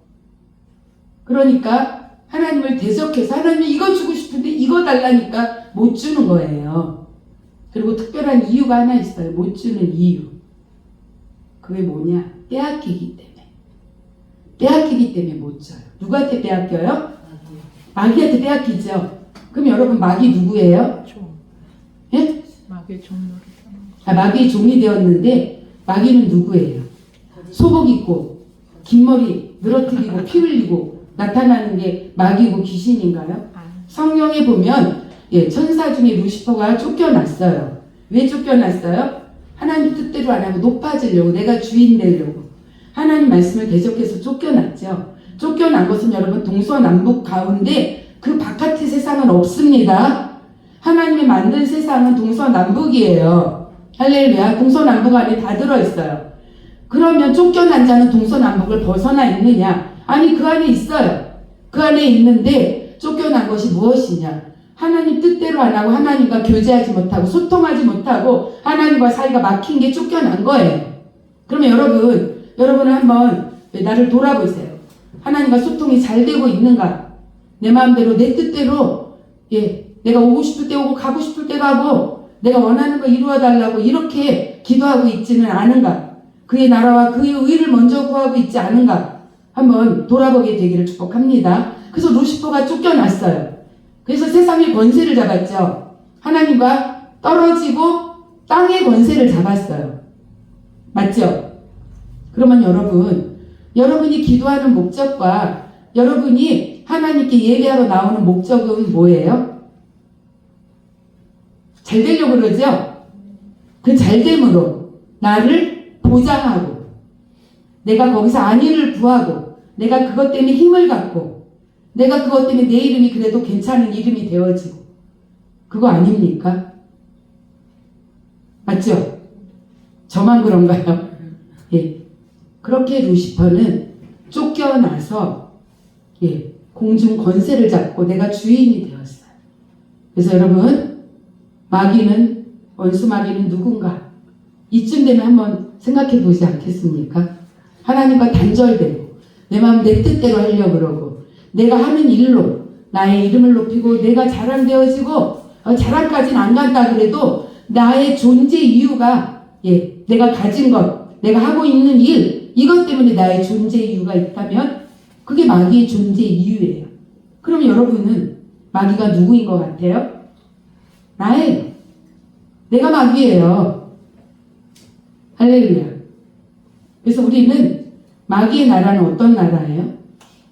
그러니까 하나님을 대적해서 하나님이 이거 주고 싶은데 이거 달라니까 못 주는 거예요. 그리고 특별한 이유가 하나 있어요. 못 주는 이유. 그게 뭐냐? 빼앗기기 때문에. 빼앗기기 때문에 못 줘요. 누구한테 빼앗겨요? 마귀한테 빼앗기죠. 그럼 여러분 마귀 누구예요? 예? 마귀의 종로를 마귀의 종이 되었는데 마귀는 누구예요? 소복 입고 긴 머리 늘어뜨리고 피 흘리고 나타나는 게 마귀고 귀신인가요? 성경에 보면 천사 중에 루시퍼가 쫓겨났어요. 왜 쫓겨났어요? 하나님 뜻대로 안 하고 높아지려고 내가 주인 되려고 하나님 말씀을 대적해서 쫓겨났죠. 쫓겨난 것은 여러분 동서남북 가운데 그 바깥의 세상은 없습니다. 하나님이 만든 세상은 동서남북이에요. 할렐루야. 동서남북 안에 다 들어있어요. 그러면 쫓겨난 자는 동서남북을 벗어나 있느냐? 아니 그 안에 있어요. 그 안에 있는데 쫓겨난 것이 무엇이냐? 하나님 뜻대로 안 하고 하나님과 교제하지 못하고 소통하지 못하고 하나님과 사이가 막힌 게 쫓겨난 거예요. 그러면 여러분은 한번 나를 돌아보세요. 하나님과 소통이 잘 되고 있는가? 내 마음대로 내 뜻대로 내가 오고 싶을 때 오고 가고 싶을 때 가고 내가 원하는 거 이루어 달라고 이렇게 기도하고 있지는 않은가? 그의 나라와 그의 의를 먼저 구하고 있지 않은가? 한번 돌아보게 되기를 축복합니다. 그래서 루시퍼가 쫓겨났어요. 그래서 세상의 권세를 잡았죠. 하나님과 떨어지고 땅의 권세를 잡았어요. 맞죠? 그러면 여러분이 기도하는 목적과 여러분이 하나님께 예배하러 나오는 목적은 뭐예요? 잘 되려고 그러죠? 그 잘됨으로 나를 보장하고 내가 거기서 안위를 구하고 내가 그것 때문에 힘을 갖고 내가 그것 때문에 내 이름이 그래도 괜찮은 이름이 되어지고 그거 아닙니까? 맞죠? 저만 그런가요? 예. 그렇게 루시퍼는 쫓겨나서 공중 권세를 잡고 내가 주인이 되었어요. 그래서 여러분 마귀는 원수 마귀는 누군가 이쯤 되면 한번 생각해 보지 않겠습니까? 하나님과 단절되고 내 마음 내 뜻대로 하려고 그러고 내가 하는 일로 나의 이름을 높이고 내가 자랑되어지고 자랑까지는 안 간다 그래도 나의 존재 이유가 내가 가진 것 내가 하고 있는 일 이것 때문에 나의 존재 이유가 있다면 그게 마귀의 존재 이유예요. 그럼 여러분은 마귀가 누구인 것 같아요? 나예요. 내가 마귀예요. 할렐루야. 그래서 우리는 마귀의 나라는 어떤 나라예요?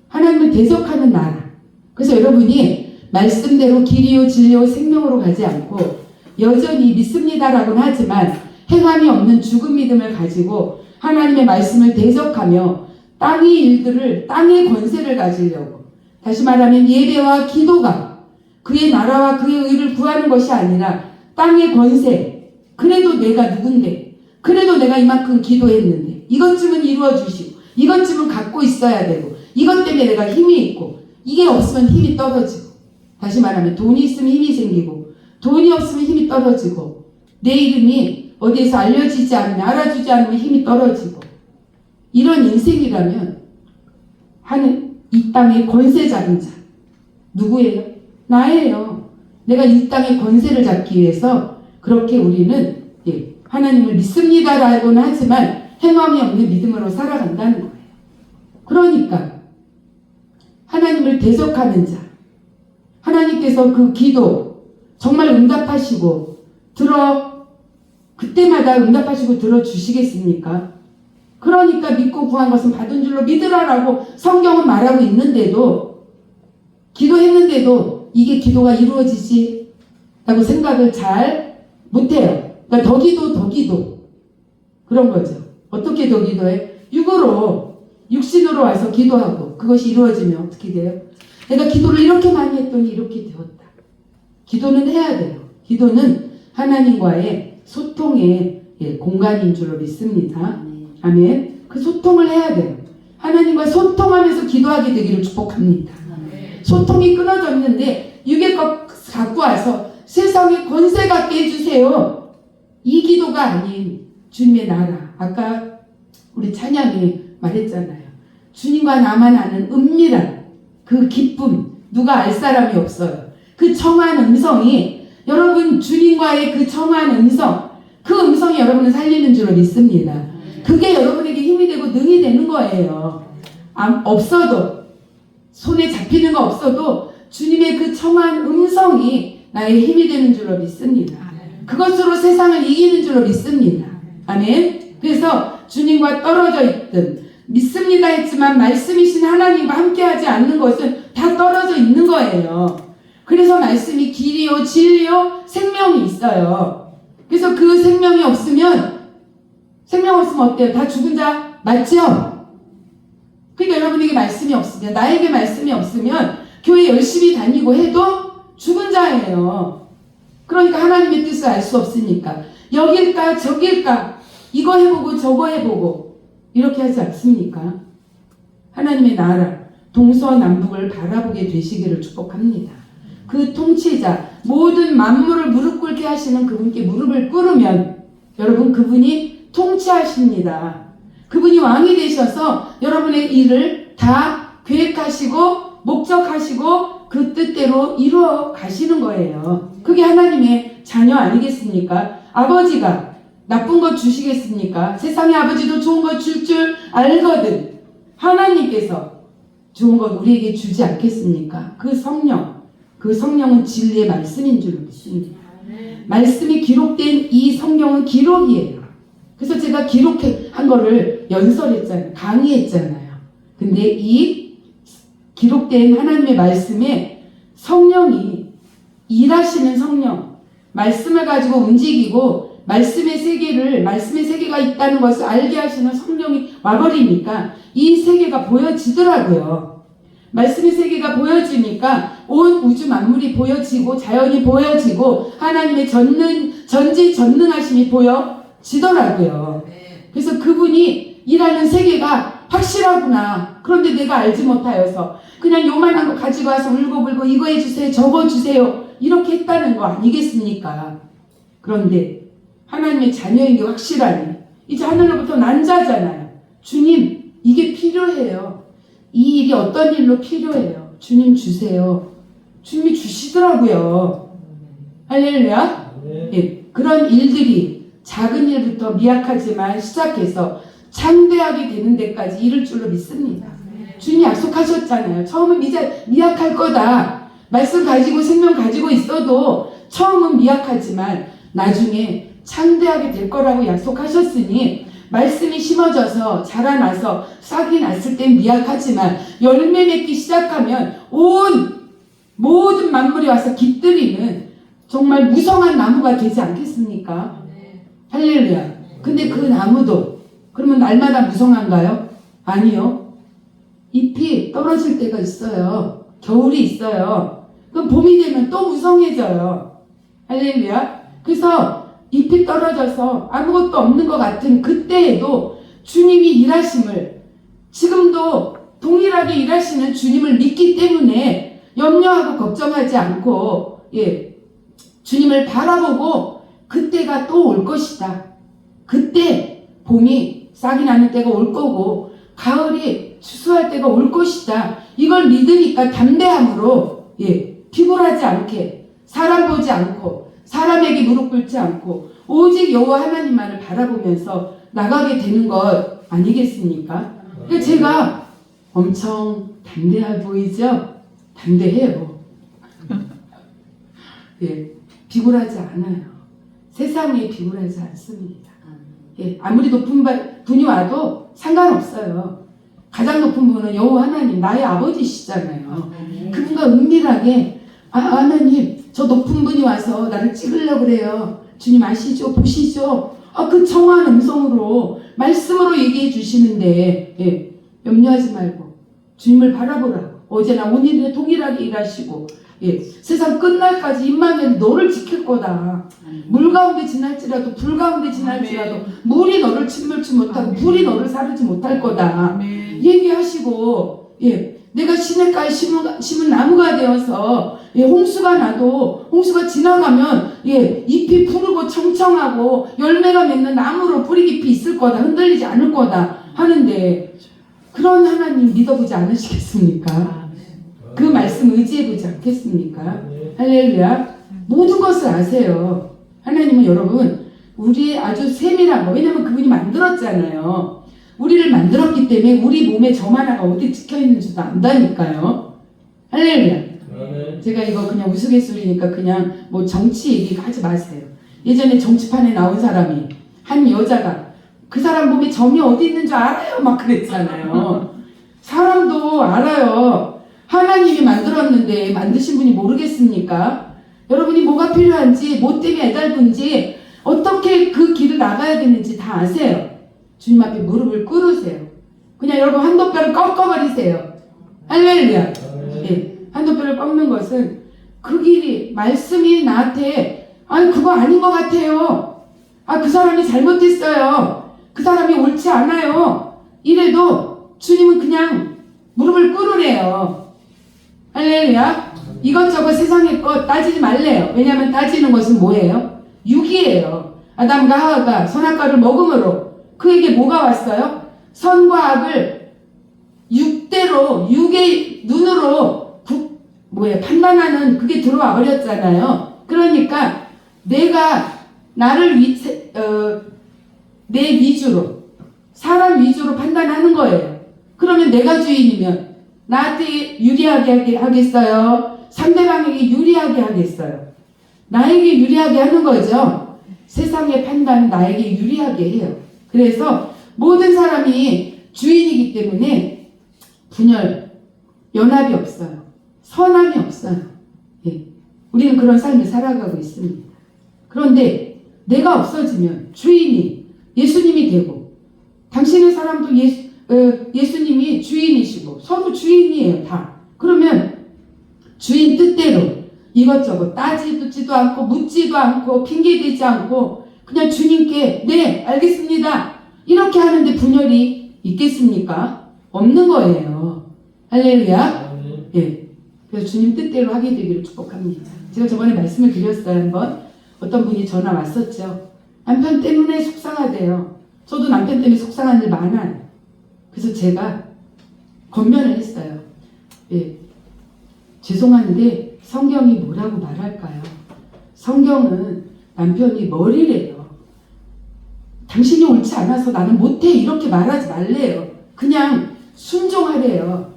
하나님을 대적하는 나라. 그래서 여러분이 말씀대로 길이요 진리요 생명으로 가지 않고 여전히 믿습니다라고는 하지만 행함이 없는 죽은 믿음을 가지고 하나님의 말씀을 대적하며 땅의 일들을 땅의 권세를 가지려고 다시 말하면 예배와 기도가 그의 나라와 그의 의를 구하는 것이 아니라 땅의 권세 그래도 내가 누군데 그래도 내가 이만큼 기도했는데 이것쯤은 이루어 주시고 이것쯤은 갖고 있어야 되고 이것 때문에 내가 힘이 있고 이게 없으면 힘이 떨어지고 다시 말하면 돈이 있으면 힘이 생기고 돈이 없으면 힘이 떨어지고 내 이름이 어디에서 알려지지 않으면 알아주지 않으면 힘이 떨어지고 이런 인생이라면 하는 이 땅의 권세 잡은 자 누구예요? 나예요. 내가 이 땅의 권세를 잡기 위해서 그렇게 우리는 하나님을 믿습니다라고는 하지만 행함이 없는 믿음으로 살아간다는 거예요. 그러니까 하나님을 대적하는 자 하나님께서 그 기도 정말 응답하시고 그때마다 응답하시고 들어주시겠습니까? 그러니까 믿고 구한 것은 받은 줄로 믿으라라고 성경은 말하고 있는데도 기도했는데도 이게 기도가 이루어지지 라고 생각을 잘 못해요. 그러니까 더 기도 그런 거죠. 어떻게 더 기도해? 육신으로 와서 기도하고 그것이 이루어지면 어떻게 돼요? 내가 기도를 이렇게 많이 했더니 이렇게 되었다. 기도는 해야 돼요. 기도는 하나님과의 소통의 공간인 줄로 믿습니다. 아멘. 그 소통을 해야 돼요. 하나님과 소통하면서 기도하게 되기를 축복합니다. 소통이 끊어졌는데 육의 것 갖고 와서 세상에 권세 갖게 해주세요. 이 기도가 아닌 주님의 나라. 아까 우리 찬양이 말했잖아요. 주님과 나만 아는 은밀한 그 기쁨 누가 알 사람이 없어요. 그 청한 음성이 여러분 주님과의 그 청한 음성 그 음성이 여러분을 살리는 줄로 믿습니다. 그게 여러분에게 힘이 되고 능이 되는 거예요. 없어도 손에 잡히는 거 없어도 주님의 그 청한 음성이 나의 힘이 되는 줄로 믿습니다. 그것으로 세상을 이기는 줄로 믿습니다. 아멘. 그래서 주님과 떨어져 있든 믿습니다 했지만 말씀이신 하나님과 함께하지 않는 것은 다 떨어져 있는 거예요. 그래서 말씀이 길이요 진리요 생명이 있어요. 그래서 그 생명이 없으면 생명 없으면 어때요? 다 죽은 자 맞죠? 그러니까 여러분에게 말씀이 없으면 나에게 말씀이 없으면 교회 열심히 다니고 해도 죽은 자예요. 그러니까 하나님의 뜻을 알 수 없으니까 여길까 저길까 이거 해보고 저거 해보고 이렇게 하지 않습니까? 하나님의 나라 동서남북을 바라보게 되시기를 축복합니다. 그 통치자 모든 만물을 무릎 꿇게 하시는 그분께 무릎을 꿇으면 여러분 그분이 통치하십니다. 그분이 왕이 되셔서 여러분의 일을 다 계획하시고 목적하시고 그 뜻대로 이루어 가시는 거예요. 그게 하나님의 자녀 아니겠습니까? 아버지가 나쁜 것 주시겠습니까? 세상의 아버지도 좋은 것 줄 줄 알거든. 하나님께서 좋은 것 우리에게 주지 않겠습니까? 그 성령은 진리의 말씀인 줄 믿습니다. 말씀이 기록된 이 성경은 기록이에요. 그래서 제가 기록한 거를 연설했잖아요. 강의했잖아요. 근데 이 기록된 하나님의 말씀에 성령이 일하시는 성령, 말씀을 가지고 움직이고 말씀의 세계가 있다는 것을 알게 하시는 성령이 와버리니까 이 세계가 보여지더라고요. 말씀의 세계가 보여지니까 온 우주 만물이 보여지고 자연이 보여지고 하나님의 전지전능하심이 보여지더라고요. 그래서 그분이 일하는 세계가 확실하구나. 그런데 내가 알지 못하여서 그냥 요만한 거 가지고 와서 울고불고 이거 해주세요 저거 주세요 이렇게 했다는 거 아니겠습니까? 그런데 하나님의 자녀인 게 확실하니 이제 하늘로부터 난자잖아요. 주님 이게 필요해요. 이 일이 어떤 일로 필요해요. 주님 주세요. 주님이 주시더라고요. 할렐루야. 예, 그런 일들이 작은 일부터 미약하지만 시작해서 창대하게 되는 데까지 이를 줄로 믿습니다. 주님이 약속하셨잖아요. 처음은 미약할 거다. 말씀 가지고 생명 가지고 있어도 처음은 미약하지만 나중에 창대하게 될 거라고 약속하셨으니 말씀이 심어져서 자라나서 싹이 났을 땐 미약하지만 열매 맺기 시작하면 온 모든 만물이 와서 깃들이는 정말 무성한 나무가 되지 않겠습니까? 할렐루야. 근데 그 나무도 그러면 날마다 무성한가요? 아니요. 잎이 떨어질 때가 있어요. 겨울이 있어요. 그럼 봄이 되면 또 무성해져요. 할렐루야. 그래서 잎이 떨어져서 아무것도 없는 것 같은 그때에도 주님이 일하심을 지금도 동일하게 일하시는 주님을 믿기 때문에 염려하고 걱정하지 않고 주님을 바라보고 그때가 또 올 것이다. 그때 봄이 싹이 나는 때가 올 거고 가을이 추수할 때가 올 것이다. 이걸 믿으니까 담대함으로 비굴하지 않게 사람 보지 않고 사람에게 무릎 꿇지 않고 오직 여호와 하나님만을 바라보면서 나가게 되는 것 아니겠습니까? 그러니까 제가 엄청 담대해 보이죠? 담대해요. 비굴하지 않아요. 세상에 비굴하지 않습니다. 아무리 높은 분이 와도 상관없어요. 가장 높은 분은 여호와 하나님, 나의 아버지시잖아요. 그분과 은밀하게 하나님, 저 높은 분이 와서 나를 찍으려고 그래요. 주님 아시죠? 보시죠? 그 청아한 음성으로 말씀으로 얘기해 주시는데 염려하지 말고 주님을 바라보라고. 어제나 오늘이나 동일하게 일하시고 세상 끝날까지 임마누엘 너를 지킬 거다. 물 가운데 지날지라도 불 가운데 지날지라도 물이 너를 침몰치 못하고 불이 너를 사르지 못할 거다. 얘기하시고 내가 시냇가에 심은 나무가 되어서 홍수가 나도 홍수가 지나가면 잎이 푸르고 청청하고 열매가 맺는 나무로 뿌리 깊이 있을 거다. 흔들리지 않을 거다 하는데 그런 하나님 믿어보지 않으시겠습니까? 그 말씀 의지해보지 않겠습니까? 할렐루야. 모든 것을 아세요. 하나님은 여러분 우리의 아주 세밀한 거, 왜냐면 그분이 만들었잖아요. 우리를 만들었기 때문에 우리 몸에 점 하나가 어디 찍혀있는지도 안다니까요. 할렐루야. 제가 이거 그냥 우스갯소리니까 그냥 뭐 정치 얘기 하지 마세요. 예전에 정치판에 나온 사람이 한 여자가 그 사람 몸에 점이 어디 있는 줄 알아요? 막 그랬잖아요. 사람도 알아요. 하나님이 만들었는데 만드신 분이 모르겠습니까? 여러분이 뭐가 필요한지, 뭐 때문에 애달픈지, 어떻게 그 길을 나가야 되는지 다 아세요. 주님 앞에 무릎을 꿇으세요. 그냥 여러분 한도뼈를 꺾어버리세요. 할렐루야. 한도뼈를 꺾는 것은 그 길이 말씀이 나한테 그거 아닌 것 같아요. 그 사람이 잘못했어요. 그 사람이 옳지 않아요. 이래도 주님은 그냥 무릎을 꿇으래요. 할렐루야. 이것저것 세상의 것 따지지 말래요. 왜냐하면 따지는 것은 뭐예요? 육이에요. 아담과 하와가 선악과를 먹음으로 그에게 뭐가 왔어요? 선과 악을 육의 눈으로 판단하는 그게 들어와 버렸잖아요. 그러니까 내가 나를 내 위주로 사람 위주로 판단하는 거예요. 그러면 내가 주인이면 나한테 유리하게 하겠어요? 상대방에게 유리하게 하겠어요? 나에게 유리하게 하는 거죠. 세상의 판단은 나에게 유리하게 해요. 그래서 모든 사람이 주인이기 때문에 분열, 연합이 없어요. 선함이 없어요. 우리는 그런 삶을 살아가고 있습니다. 그런데 내가 없어지면 주인이 예수님이 되고 당신의 사람도 예수님이 주인이시고 서로 주인이에요. 다. 그러면 주인 뜻대로 이것저것 따지지도 않고 묻지도 않고 핑계대지 않고 그냥 주님께 네 알겠습니다 이렇게 하는데 분열이 있겠습니까? 없는 거예요. 할렐루야. 예. 그래서 주님 뜻대로 하게 되기를 축복합니다. 제가 저번에 말씀을 드렸어요. 한번 어떤 분이 전화 왔었죠. 남편 때문에 속상하대요. 저도 남편 때문에 속상한 일 많아요. 그래서 제가 권면을 했어요. 예. 죄송한데 성경이 뭐라고 말할까요? 성경은 남편이 머리래요. 당신이 옳지 않아서 나는 못해 이렇게 말하지 말래요. 그냥 순종하래요.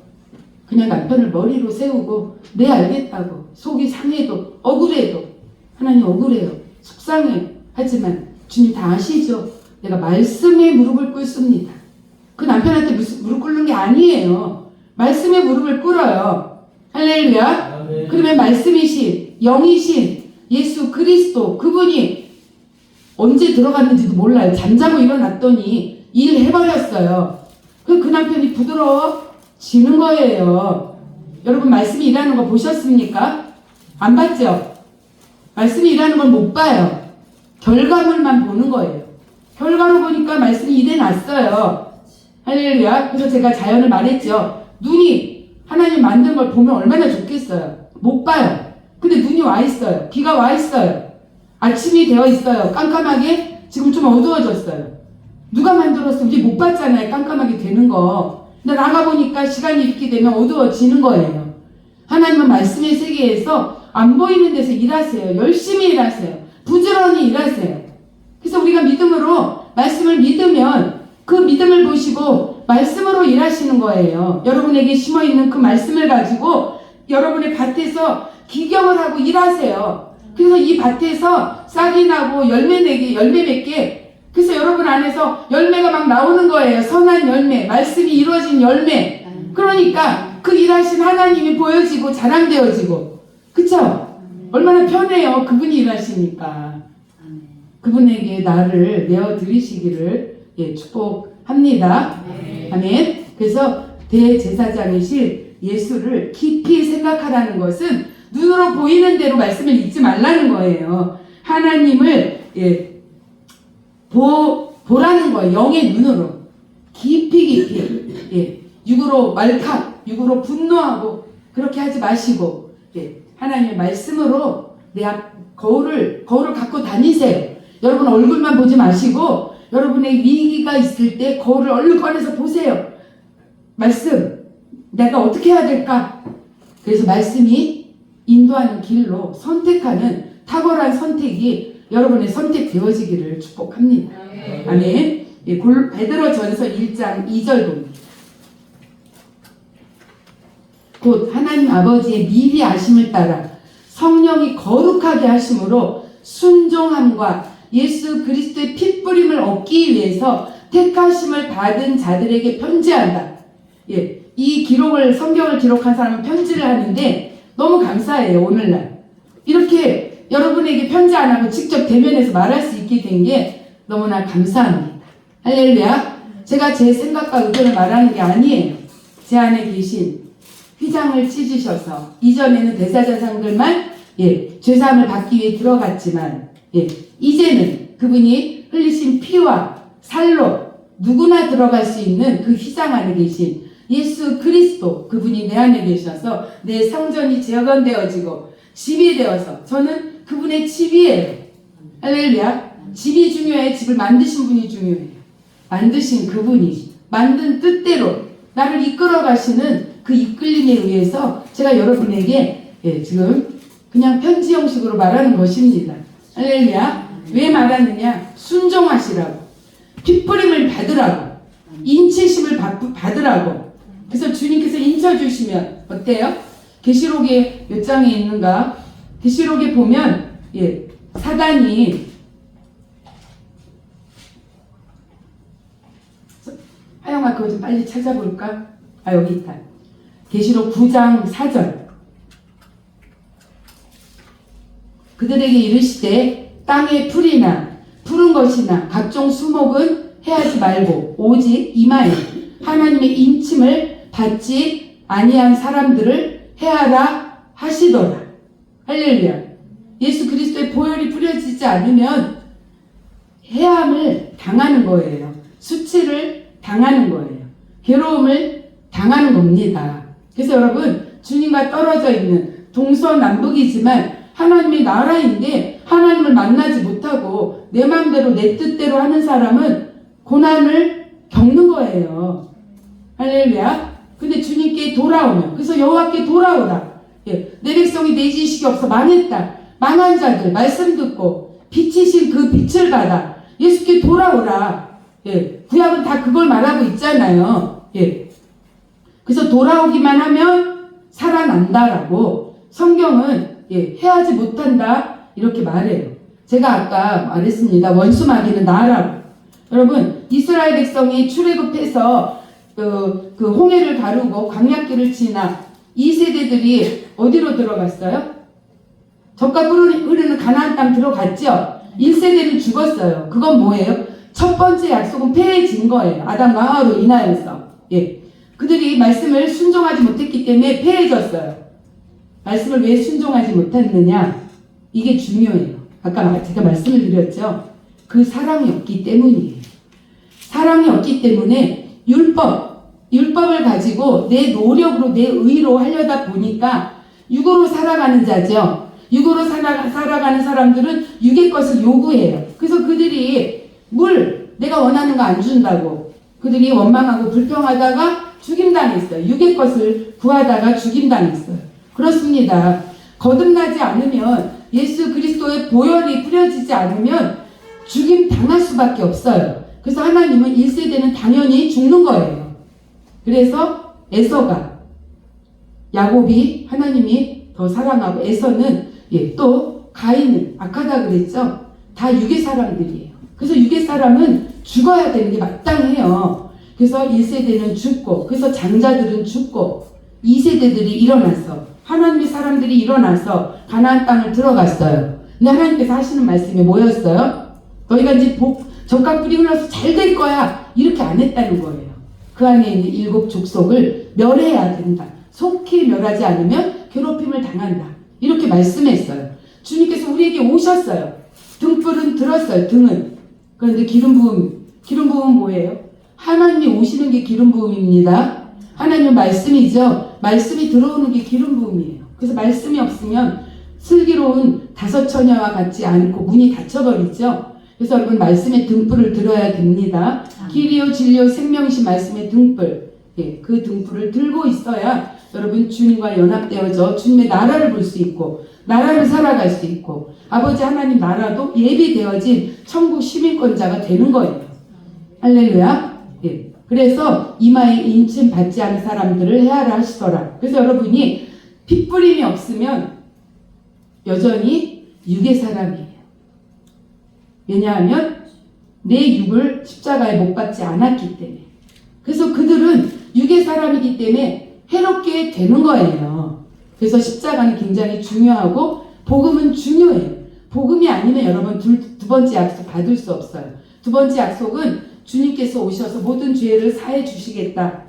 그냥 남편을 머리로 세우고 네 알겠다고 속이 상해도 억울해도 하나님 억울해요. 속상해요. 하지만 주님 다 아시죠? 내가 말씀에 무릎을 꿇습니다. 그 남편한테 무릎 꿇는 게 아니에요. 말씀에 무릎을 꿇어요. 할렐루야. 그러면 말씀이신 영이신 예수 그리스도 그분이 언제 들어갔는지도 몰라요. 잠자고 일어났더니 일해버렸어요. 그 남편이 부드러워지는 거예요. 여러분 말씀이 일하는 거 보셨습니까? 안 봤죠? 말씀이 일하는 걸 못 봐요. 결과물만 보는 거예요. 결과로 보니까 말씀이 일해놨어요. 할렐루야. 그래서 제가 자연을 말했죠. 눈이 하나님 만든 걸 보면 얼마나 좋겠어요. 못 봐요. 근데 눈이 와 있어요. 비가 와 있어요. 아침이 되어 있어요. 깜깜하게 지금 좀 어두워졌어요. 누가 만들었어? 우리 못 봤잖아요. 깜깜하게 되는 거. 근데 나가보니까 시간이 이렇게 되면 어두워지는 거예요. 하나님은 말씀의 세계에서 안 보이는 데서 일하세요. 열심히 일하세요. 부지런히 일하세요. 그래서 우리가 믿음으로 말씀을 믿으면 그 믿음을 보시고 말씀으로 일하시는 거예요. 여러분에게 심어있는 그 말씀을 가지고 여러분의 밭에서 기경을 하고 일하세요. 그래서 이 밭에서 싹이 나고 열매 맺게 그래서 여러분 안에서 열매가 막 나오는 거예요. 선한 열매, 말씀이 이루어진 열매. 그러니까 그 일하신 하나님이 보여지고 자랑되어지고 그쵸? 얼마나 편해요. 그분이 일하시니까. 그분에게 나를 내어드리시기를 축복합니다. 아멘. 그래서 대제사장이신 예수를 깊이 생각하라는 것은 눈으로 보이는 대로 말씀을 읽지 말라는 거예요. 하나님을 보라는 거예요. 영의 눈으로 깊이 육으로 왈칵 육으로 분노하고 그렇게 하지 마시고 하나님의 말씀으로 내 앞 거울을 갖고 다니세요. 여러분 얼굴만 보지 마시고 여러분의 위기가 있을 때 거울을 얼른 꺼내서 보세요. 말씀 내가 어떻게 해야 될까? 그래서 말씀이 인도하는 길로 선택하는 탁월한 선택이 여러분의 선택되어지기를 축복합니다. 아멘. 베드로전서 1장 2절 봅니다. 곧 하나님 아버지의 미리 아심을 따라 성령이 거룩하게 하심으로 순종함과 예수 그리스도의 핏부림을 얻기 위해서 택하심을 받은 자들에게 편지한다. 이 기록을 성경을 기록한 사람은 편지를 하는데 너무 감사해요. 오늘날 이렇게 여러분에게 편지 안 하고 직접 대면해서 말할 수 있게 된 게 너무나 감사합니다. 할렐루야. 제가 제 생각과 의견을 말하는 게 아니에요. 제 안에 계신 휘장을 찢으셔서 이전에는 대사자상들만 죄사함을 받기 위해 들어갔지만 이제는 그분이 흘리신 피와 살로 누구나 들어갈 수 있는 그 휘장 안에 계신 예수 그리스도 그분이 내 안에 계셔서 내 성전이 재건되어지고 집이 되어서 저는 그분의 집이에요. 할렐루야. 집이 중요해. 집을 만드신 분이 중요해요. 만드신 그분이 만든 뜻대로 나를 이끌어 가시는 그 이끌림에 의해서 제가 여러분에게 지금 그냥 편지 형식으로 말하는 것입니다. 할렐루야. 왜 말하느냐? 순종하시라고. 핏부림을 받으라고. 인치심을 받으라고. 그래서 주님께서 인쳐주시면 어때요? 계시록에 몇 장에 있는가? 계시록에 보면 사단이 하영아 그거 좀 빨리 찾아볼까? 여기 있다. 계시록 9장 4절. 그들에게 이르시되 땅의 풀이나 푸른 것이나 각종 수목은 해하지 말고 오직 이마에 하나님의 인침을 받지 아니한 사람들을 해하라 하시더라. 할렐루야. 예수 그리스도의 보혈이 뿌려지지 않으면 해함을 당하는 거예요. 수치를 당하는 거예요. 괴로움을 당하는 겁니다. 그래서 여러분, 주님과 떨어져 있는 동서남북이지만 하나님의 나라인데 하나님을 만나지 못하고 내 마음대로 내 뜻대로 하는 사람은 고난을 겪는 거예요. 할렐루야. 근데 주님께 돌아오면, 그래서 여호와께 돌아오라. 예, 내 백성이 내 지식이 없어 망했다. 망한 자들 말씀 듣고 빛이신 그 빛을 받아 예수께 돌아오라. 예, 구약은 다 그걸 말하고 있잖아요. 예, 그래서 돌아오기만 하면 살아난다라고 성경은 해하지 못한다 이렇게 말해요. 제가 아까 말했습니다. 원수 마귀는 나라고. 여러분, 이스라엘 백성이 출애굽해서 그 홍해를 가르고 광야길을 지나 이 세대들이 어디로 들어갔어요? 젖과 꿀이 흐르는 가나안 땅 들어갔죠. 1세대는 죽었어요. 그건 뭐예요? 첫 번째 약속은 폐해진 거예요. 아담과 하와로 인하여서. 예, 그들이 말씀을 순종하지 못했기 때문에 폐해졌어요. 말씀을 왜 순종하지 못했느냐? 이게 중요해요. 아까 제가 말씀을 드렸죠. 그 사랑이 없기 때문이에요. 사랑이 없기 때문에 율법을 가지고 내 노력으로 내 의로 하려다 보니까 육으로 살아가는 자죠. 육으로 살아가는 사람들은 육의 것을 요구해요. 그래서 그들이 내가 원하는 거 안 준다고 그들이 원망하고 불평하다가 죽임당했어요. 육의 것을 구하다가 죽임당했어요. 그렇습니다. 거듭나지 않으면, 예수 그리스도의 보혈이 뿌려지지 않으면 죽임 당할 수밖에 없어요. 그래서 하나님은 1세대는 당연히 죽는 거예요. 그래서 에서가, 야곱이 하나님이 더 사랑하고, 에서는 또 가인은 악하다 그랬죠. 다 육의 사람들이에요. 그래서 육의 사람은 죽어야 되는 게 마땅해요. 그래서 1세대는 죽고, 그래서 장자들은 죽고, 2세대들이 일어나서, 하나님의 사람들이 일어나서 가나안 땅을 들어갔어요. 근데 하나님께서 하시는 말씀이 뭐였어요? 너희가 이제 젖과 꿀이 흘러서 잘 될 거야, 이렇게 안 했다는 거예요. 그 안에 있는 7 족속을 멸해야 된다. 속히 멸하지 않으면 괴롭힘을 당한다. 이렇게 말씀했어요. 주님께서 우리에게 오셨어요. 등불은 들었어요. 등은. 그런데 기름 부음은 뭐예요? 하나님이 오시는 게 기름 부음입니다. 하나님은 말씀이죠. 말씀이 들어오는 게 기름 부음이에요. 그래서 말씀이 없으면 슬기로운 5 처녀와 같지 않고 문이 닫혀버리죠. 그래서 여러분, 말씀의 등불을 들어야 됩니다. 길이요 진리요 생명이신 말씀의 등불, 그 등불을 들고 있어야 여러분 주님과 연합되어져 주님의 나라를 볼 수 있고 나라를 살아갈 수 있고 아버지 하나님 나라도 예비되어진 천국 시민권자가 되는 거예요. 할렐루야. 그래서 이마에 인침 받지 않은 사람들을 해하라 하시더라. 그래서 여러분이 핏부림이 없으면 여전히 육의 사람이에요. 왜냐하면 내 육을 십자가에 못 박지 않았기 때문에. 그래서 그들은 육의 사람이기 때문에 해롭게 되는 거예요. 그래서 십자가는 굉장히 중요하고 복음은 중요해요. 복음이 아니면 여러분 두 번째 약속 받을 수 없어요. 두 번째 약속은 주님께서 오셔서 모든 죄를 사해 주시겠다.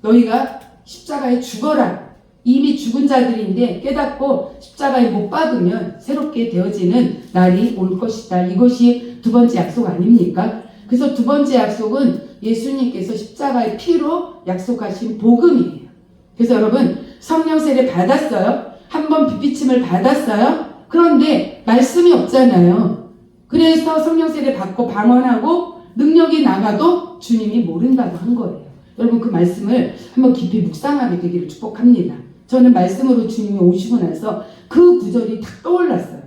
너희가 십자가에 죽어라. 이미 죽은 자들인데 깨닫고 십자가에 못 박으면 새롭게 되어지는 날이 올 것이다. 이것이 두 번째 약속 아닙니까? 그래서 두 번째 약속은 예수님께서 십자가의 피로 약속하신 복음이에요. 그래서 여러분, 성령 세례 받았어요? 한번 빗비침을 받았어요? 그런데 말씀이 없잖아요. 그래서 성령 세례 받고 방언하고 능력이 나가도 주님이 모른다고 한 거예요. 여러분, 그 말씀을 한번 깊이 묵상하게 되기를 축복합니다. 저는 말씀으로 주님이 오시고 나서 그 구절이 탁 떠올랐어요.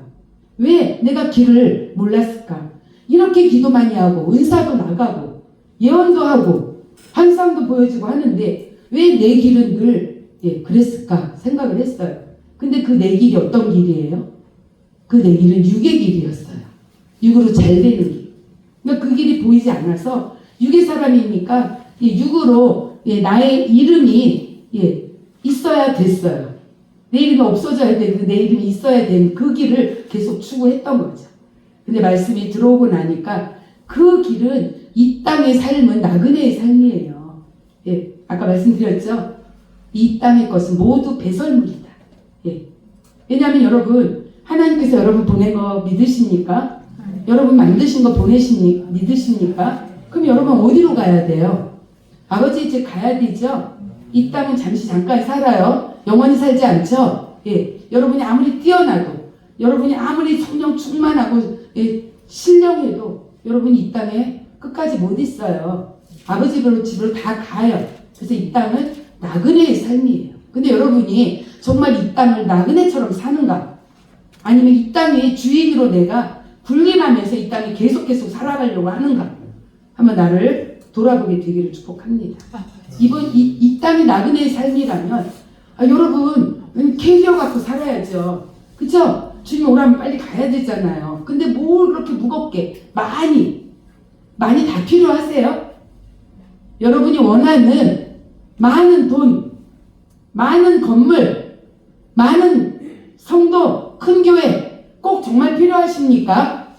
왜 내가 길을 몰랐을까? 이렇게 기도 많이 하고 은사도 나가고 예언도 하고 환상도 보여지고 하는데 왜 내 길은 늘 그랬을까 생각을 했어요. 근데 그 내 길이 어떤 길이에요? 그 내 길은 육의 길이었어요. 육으로 잘 되는 길. 그러니까 그 길이 보이지 않아서 육의 사람이니까 육으로 나의 이름이 있어야 됐어요. 내 이름이 없어져야 되고 내 이름이 있어야 되는 그 길을 계속 추구했던 거죠. 근데 말씀이 들어오고 나니까 그 길은 이 땅의 삶은 나그네의 삶이에요. 예, 아까 말씀드렸죠? 이 땅의 것은 모두 배설물이다. 예. 왜냐하면 여러분, 하나님께서 여러분 보낸 거 믿으십니까? 여러분 만드신 거 믿으십니까? 그럼 여러분 어디로 가야 돼요? 아버지 집 가야 되죠? 이 땅은 잠깐 살아요. 영원히 살지 않죠? 예. 여러분이 아무리 뛰어나도, 여러분이 아무리 성령 충만하고, 예, 신령해도 여러분이 이 땅에 끝까지 못 있어요. 아버지 집으로 다 가요. 그래서 이 땅은 나그네의 삶이에요. 근데 여러분이 정말 이 땅을 나그네처럼 사는가? 아니면 이 땅의 주인으로 내가 군림하면서 이 땅에 계속 살아가려고 하는가? 한번 나를 돌아보게 되기를 축복합니다. 이 땅이 나그네의 삶이라면, 여러분 캐리어 갖고 살아야죠. 그쵸? 주님 오라면 빨리 가야 되잖아요. 근데 뭘 그렇게 무겁게 많이 다 필요하세요? 여러분이 원하는 많은 돈, 많은 건물, 많은 성도, 큰 교회 꼭 정말 필요하십니까?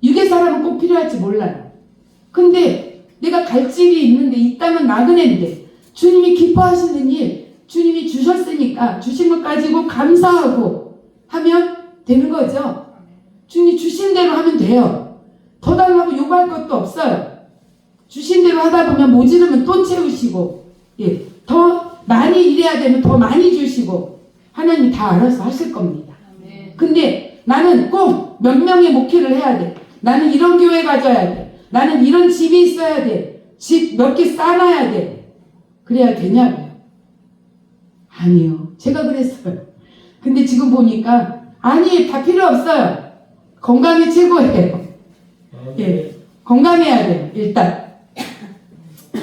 육의 사람은 꼭 필요할지 몰라요. 근데 내가 갈 집이 있는데 이 땅은 나그네인데 주님이 기뻐하시는 일, 주님이 주셨으니까 주신 것 가지고 감사하고 하면 되는 거죠. 주님이 주신 대로 하면 돼요. 더 달라고 요구할 것도 없어요. 주신 대로 하다 보면 모지르면 또 채우시고, 예, 더 많이 일해야 되면 더 많이 주시고 하나님 다 알아서 하실 겁니다. 근데 나는 꼭 몇 명의 목회를 해야 돼. 나는 이런 교회 가져야 돼. 나는 이런 집이 있어야 돼. 집 몇 개 쌓아놔야 돼. 그래야 되냐고요? 아니요. 제가 그랬어요. 근데 지금 보니까 아니, 다 필요 없어요. 건강이 최고예요. 예, 건강해야 돼요. 일단.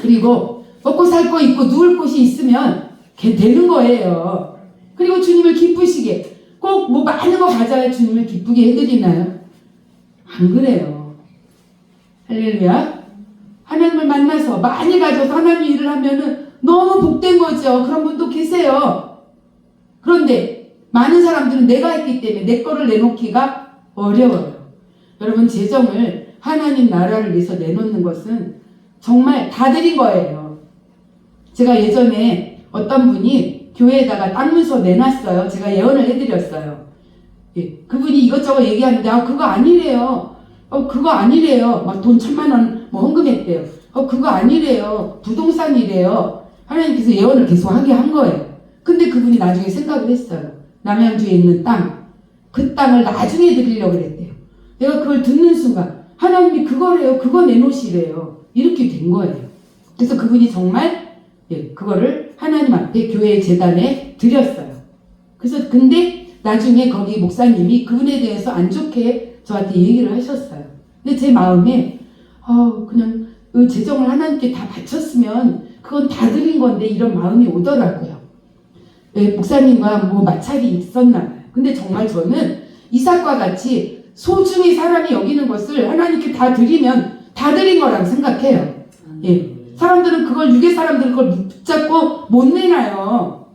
그리고 먹고 살 거 있고 누울 곳이 있으면 되는 거예요. 그리고 주님을 기쁘시게 꼭 뭐 많은 거 가져야 주님을 기쁘게 해드리나요? 안 그래요. 할렐루야. 하나님을 만나서 많이 가져서 하나님 일을 하면은 너무 복된 거죠. 그런 분도 계세요. 그런데 많은 사람들은 내가 했기 때문에 내 거를 내놓기가 어려워요. 여러분, 재정을 하나님 나라를 위해서 내놓는 것은 정말 다 드린 거예요. 제가 예전에 어떤 분이 교회에다가 땅 문서 내놨어요. 제가 예언을 해드렸어요. 예, 그분이 이것저것 얘기하는데 그거 아니래요. 그거 아니래요. 막 돈 1,000,000원 뭐 헌금했대요. 그거 아니래요. 부동산이래요. 하나님께서 예언을 계속 하게 한 거예요. 근데 그분이 나중에 생각을 했어요. 남양주에 있는 땅, 그 땅을 나중에 드리려고 그랬대요. 내가 그걸 듣는 순간 하나님이 그거래요. 그거 내놓으시래요. 이렇게 된 거예요. 그래서 그분이 정말 그거를 하나님 앞에 교회 재단에 드렸어요. 그래서 근데 나중에 거기 목사님이 그분에 대해서 안 좋게 저한테 얘기를 하셨어요. 근데 제 마음에 그냥 재정을 하나님께 다 바쳤으면 그건 다 드린 건데 이런 마음이 오더라고요. 목사님과 뭐 마찰이 있었나 봐요. 근데 정말 저는 이삭과 같이 소중히 사람이 여기는 것을 하나님께 다 드리면 다 드린 거라고 생각해요. 예. 사람들은 육의 사람들은 그걸 붙잡고 못 내놔요.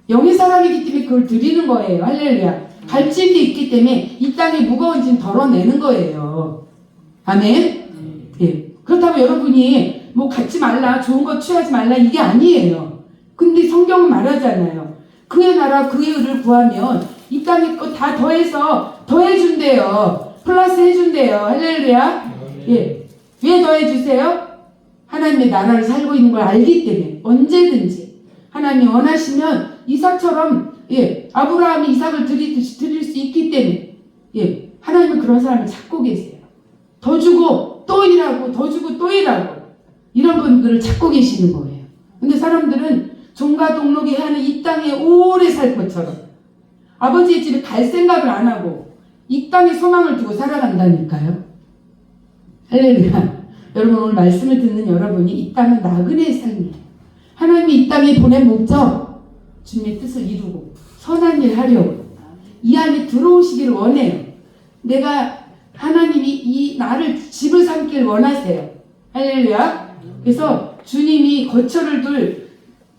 영의 사람이기 때문에 그걸 드리는 거예요. 할렐루야. 갈 집이 있기 때문에 이 땅의 무거운 짐 덜어내는 거예요. 아멘. 예. 그렇다고 여러분이 뭐 갖지 말라, 좋은 거 취하지 말라 이게 아니에요. 근데 성경은 말하잖아요. 그의 나라 그의 의를 구하면 이 땅의 거 다 더해준대요. 플러스 해준대요. 할렐루야. 예. 왜 더해주세요? 하나님의 나라를 살고 있는 걸 알기 때문에 언제든지 하나님이 원하시면 이삭처럼 아브라함이 이삭을 드리듯이 드릴 수 있기 때문에 하나님은 그런 사람을 찾고 계세요. 더 주고 또 일하고 더 주고 또 일하고 이런 분들을 찾고 계시는 거예요. 근데 사람들은 종가동록이 하는 이 땅에 오래 살 것처럼 아버지의 집에 갈 생각을 안 하고 이 땅에 소망을 두고 살아간다니까요. 할렐루야. 여러분, 오늘 말씀을 듣는 여러분이 이 땅은 나그네의 삶이에요. 하나님이 이 땅에 보낸 목적, 주님의 뜻을 이루고 선한 일 하려고 이 안에 들어오시기를 원해요. 하나님이 이 나를 집을 삼길 원하세요. 할렐루야. 그래서 주님이 거처를 둘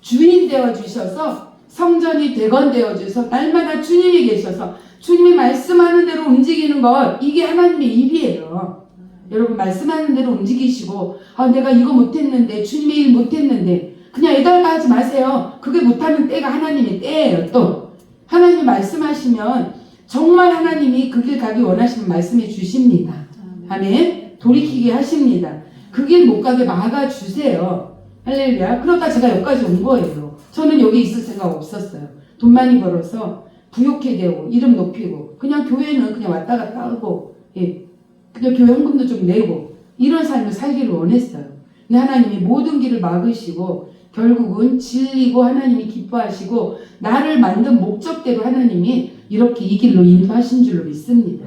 주인 되어 주셔서 성전이 되건 되어져서 날마다 주님이 계셔서 주님이 말씀하는 대로 움직이는 것, 이게 하나님의 일이에요. 여러분 말씀하는 대로 움직이시고 내가 이거 못했는데 주님의 일 못했는데 그냥 애달가하지 마세요. 그게 못하는 때가 하나님의 때예요. 또 하나님이 말씀하시면 정말 하나님이 그 길 가기 원하시면 말씀해 주십니다. 아멘. 돌이키게 하십니다. 그 길 못 가게 막아주세요. 할렐루야. 그러다 제가 여기까지 온 거예요. 저는 여기 있을 생각 없었어요. 돈 많이 벌어서 부욕해 되고 이름 높이고 그냥 교회는 그냥 왔다 갔다 하고 그냥 교회 헌금도 좀 내고 이런 삶을 살기를 원했어요. 근데 하나님이 모든 길을 막으시고 결국은 진리고 하나님이 기뻐하시고 나를 만든 목적대로 하나님이 이렇게 이 길로 인도하신 줄로 믿습니다.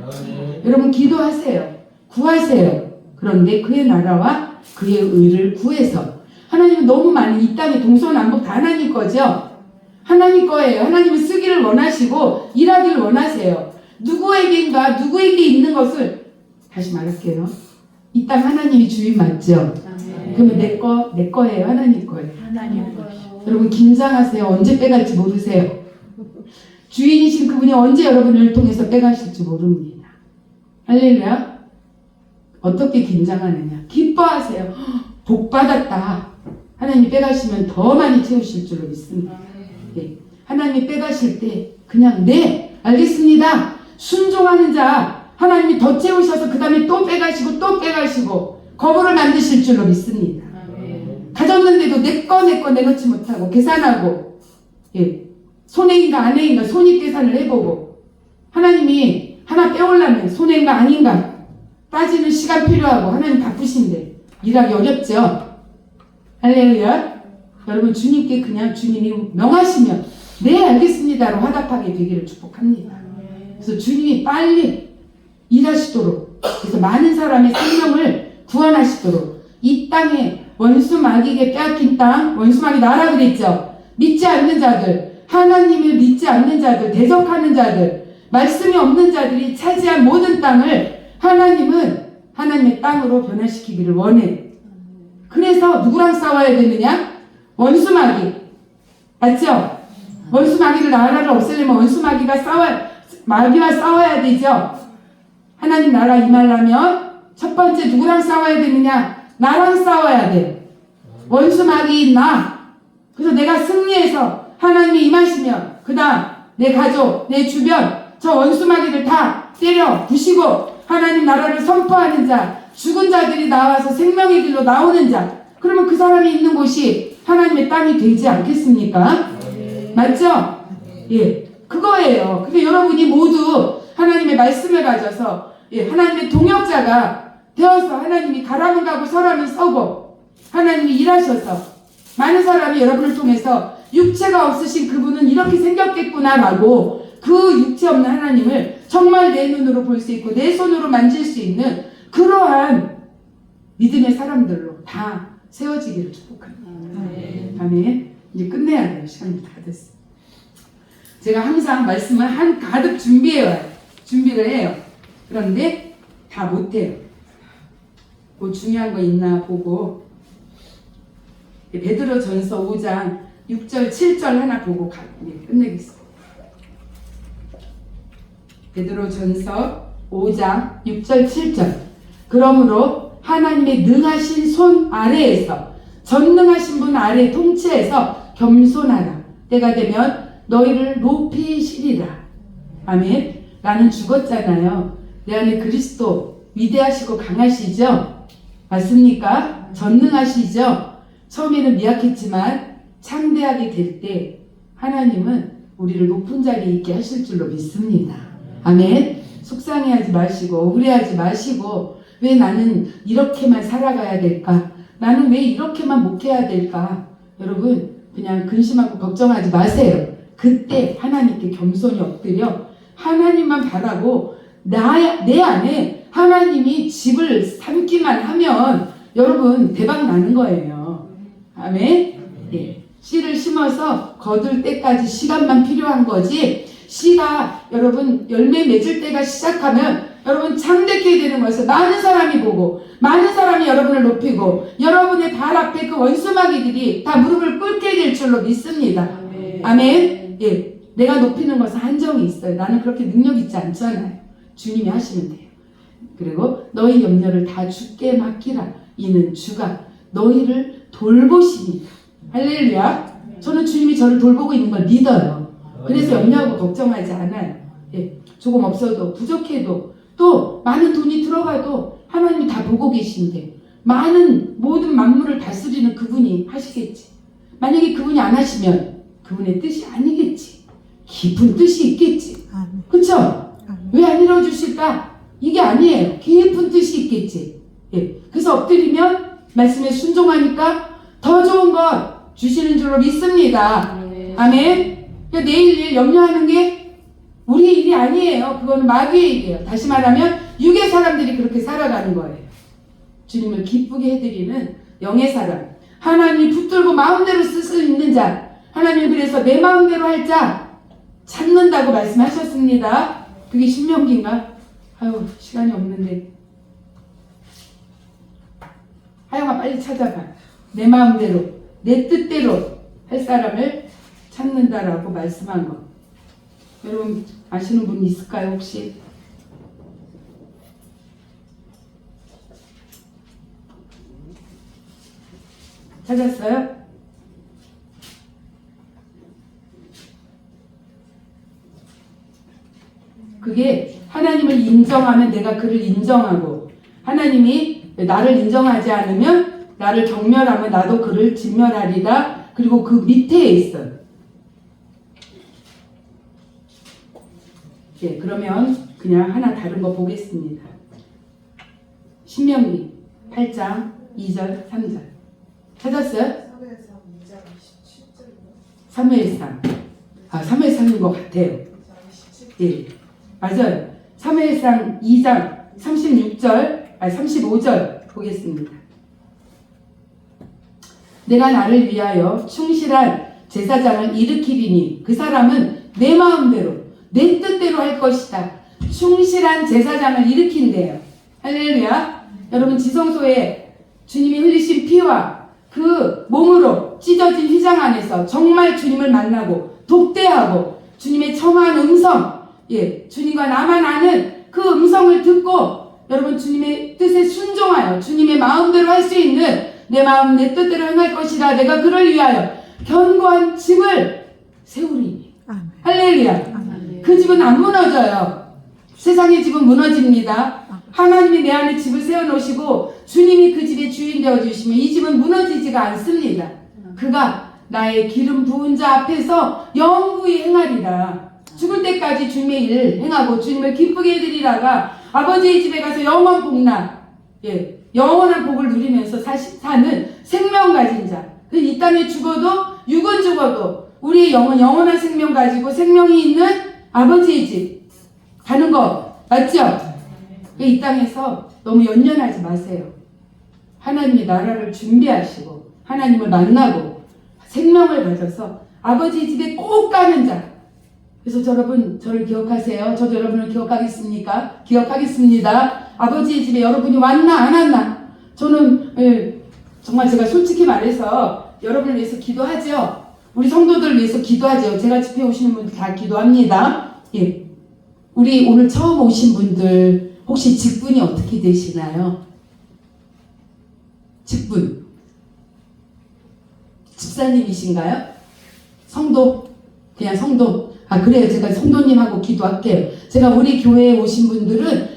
여러분 기도하세요. 구하세요. 그런데 그의 나라와 그의 의를 구해서 하나님은 너무 많이 이 땅에 동서남북 다 하나님 거죠. 하나님 거예요. 하나님은 쓰기를 원하시고 일하기를 원하세요. 누구에게인가 누구에게 있는 것을 다시 말할게요. 이 땅 하나님이 주인 맞죠? 그러면 내 거예요. 하나님 거예요. 하나님 거예요. 여러분 긴장하세요. 언제 빼갈지 모르세요. 주인이신 그분이 언제 여러분을 통해서 빼가실지 모릅니다. 할렐루야. 어떻게 긴장하느냐. 기뻐하세요. 복 받았다. 하나님이 빼가시면 더 많이 채우실 줄로 믿습니다. 하나님이 빼가실 때 그냥 네 알겠습니다. 순종하는 자 하나님이 더 채우셔서 그 다음에 또 빼가시고 또 빼가시고 거부를 만드실 줄로 믿습니다. 가졌는데도 내 거 내놓지 못하고 계산하고 손해인가 안해인가 손익계산을 해보고 하나님이 하나 빼오려면 손해인가 아닌가 따지는 시간 필요하고 하나님 바쁘신데 일하기 어렵죠. 할렐루야. 여러분 주님께 그냥 주님이 명하시면 네 알겠습니다로 화답하게 되기를 축복합니다. 그래서 주님이 빨리 일하시도록 그래서 많은 사람의 생명을 구원하시도록 이 땅에 원수 마귀에게 빼앗긴 땅 원수 마귀 나라 그랬죠. 믿지 않는 자들 하나님을 믿지 않는 자들 대적하는 자들 말씀이 없는 자들이 차지한 모든 땅을 하나님은 하나님의 땅으로 변화시키기를 원해요. 그래서 누구랑 싸워야 되느냐? 원수 마귀 맞죠? 원수 마귀를 나라를 없애려면 원수 마귀와 싸워야 되죠. 하나님 나라 임하려면 첫 번째 누구랑 싸워야 되느냐? 나랑 싸워야 돼. 원수 마귀인 나. 그래서 내가 승리해서 하나님이 임하시면 그 다음 내 가족, 내 주변 저 원수 마귀를 다 때려 부시고 하나님 나라를 선포하는 자 죽은 자들이 나와서 생명의 길로 나오는 자 그러면 그 사람이 있는 곳이 하나님의 땅이 되지 않겠습니까? 맞죠? 그거예요. 근데 여러분이 모두 하나님의 말씀을 가져서 하나님의 동역자가 되어서 하나님이 가라면 가고 서라면 서고 하나님이 일하셔서 많은 사람이 여러분을 통해서 육체가 없으신 그분은 이렇게 생겼겠구나라고 그 육체 없는 하나님을 정말 내 눈으로 볼 수 있고 내 손으로 만질 수 있는 그러한 믿음의 사람들로 다 세워지기를 축복합니다. 아멘. 이제 끝내야 돼요. 시간이 다 됐어요. 제가 항상 말씀을 한 가득 준비를 해요. 그런데 다 못해요. 뭐 중요한 거 있나 보고 베드로전서 5장 6절 7절 하나 보고 끝내겠습니다. 베드로전서 5장 6절 7절 그러므로 하나님의 능하신 손 아래에서 전능하신 분 아래 통치해서 겸손하라. 때가 되면 너희를 높이시리라. 아멘. 나는 죽었잖아요. 내 안에 그리스도 위대하시고 강하시죠? 맞습니까? 전능하시죠? 처음에는 미약했지만 창대하게 될 때 하나님은 우리를 높은 자리에 있게 하실 줄로 믿습니다. 아멘. 속상해하지 마시고 억울해하지 마시고 왜 나는 이렇게만 살아가야 될까? 나는 왜 이렇게만 목해야 될까? 여러분 그냥 근심하고 걱정하지 마세요. 그때 하나님께 겸손히 엎드려 하나님만 바라고 내 안에 하나님이 집을 삼기만 하면 여러분 대박 나는 거예요. 아멘. 씨를 심어서 거둘 때까지 시간만 필요한 거지 씨가 여러분 열매 맺을 때가 시작하면 여러분 창대케 되는 거에서 많은 사람이 보고 많은 사람이 여러분을 높이고 여러분의 발 앞에 그 원수마귀들이 다 무릎을 꿇게 될 줄로 믿습니다. 아멘. 예, 내가 높이는 것은 한정이 있어요. 나는 그렇게 능력 있지 않잖아요. 주님이 하시면 돼요. 그리고 너희 염려를 다 주께 맡기라. 이는 주가 너희를 돌보십니다. 할렐루야. 저는 주님이 저를 돌보고 있는 걸 믿어요. 그래서 염려하고 걱정하지 않아요. 예, 조금 없어도 부족해도 또 많은 돈이 들어가도 하나님이 다 보고 계신데 많은 모든 만물을 다스리는 그분이 하시겠지. 만약에 그분이 안 하시면 그분의 뜻이 아니겠지. 깊은 뜻이 있겠지. 그쵸? 왜 안 이루어주실까? 이게 아니에요. 깊은 뜻이 있겠지. 예. 그래서 엎드리면 말씀에 순종하니까 더 좋은 것 주시는 줄로 믿습니다. 아멘. 그러니까 내일 일 염려하는 게 우리의 일이 아니에요. 그거는 마귀의 일이에요. 다시 말하면 육의 사람들이 그렇게 살아가는 거예요. 주님을 기쁘게 해드리는 영의 사람. 하나님이 붙들고 마음대로 쓸 수 있는 자. 하나님 그래서 내 마음대로 할 자 찾는다고 말씀하셨습니다. 그게 신명기인가? 아유 시간이 없는데. 하영아 빨리 찾아봐. 내 마음대로 내 뜻대로 할 사람을 찾는다라고 말씀한 거. 여러분 아시는 분 있을까요 혹시? 찾았어요? 그게 하나님을 인정하면 내가 그를 인정하고 하나님이 나를 인정하지 않으면 나를 경멸하면 나도 그를 진멸하리라. 그리고 그 밑에 있어요. 예, 그러면 그냥 하나 다른 거 보겠습니다. 신명기 8장 2절 3절 찾았어요? 사무엘상 아 사무엘상인 것 같아요. 예, 맞아요. 사무엘상 2장 35절 보겠습니다. 내가 나를 위하여 충실한 제사장을 일으키리니 그 사람은 내 마음대로 내 뜻대로 할 것이다. 충실한 제사장을 일으킨대요. 할렐루야. 여러분 지성소에 주님이 흘리신 피와 그 몸으로 찢어진 휘장 안에서 정말 주님을 만나고 독대하고 주님의 청한 음성, 예, 주님과 나만 아는 그 음성을 듣고 여러분 주님의 뜻에 순종하여 주님의 마음대로 할 수 있는 내 마음 내 뜻대로 행할 것이라. 내가 그를 위하여 견고한 집을 세우리니. 할렐루야. 그 집은 안 무너져요. 세상의 집은 무너집니다. 하나님이 내 안에 집을 세워놓으시고 주님이 그 집의 주인 되어주시면 이 집은 무너지지가 않습니다. 그가 나의 기름 부은 자 앞에서 영구히 행하리라. 죽을 때까지 주님의 일을 행하고 주님을 기쁘게 해드리다가 아버지의 집에 가서 영원 복락, 예, 영원한 복을 누리면서 사는 생명 가진 자. 이 땅에 죽어도 육은 죽어도 우리의 영원한 생명 가지고 생명이 있는 아버지의 집 가는 거 맞죠? 이 땅에서 너무 연연하지 마세요. 하나님의 나라를 준비하시고 하나님을 만나고 생명을 가져서 아버지의 집에 꼭 가는 자. 그래서 여러분 저를 기억하세요. 저도 여러분을 기억하겠습니까? 기억하겠습니다. 아버지의 집에 여러분이 왔나 안 왔나? 저는 정말 제가 솔직히 말해서 여러분을 위해서 기도하죠. 우리 성도들을 위해서 기도하죠. 제가 집회 오시는 분들 다 기도합니다. 예. 우리 오늘 처음 오신 분들 혹시 직분이 어떻게 되시나요? 직분. 집사님이신가요? 성도? 그냥 성도. 아 그래요. 제가 성도님하고 기도할게요. 제가 우리 교회에 오신 분들은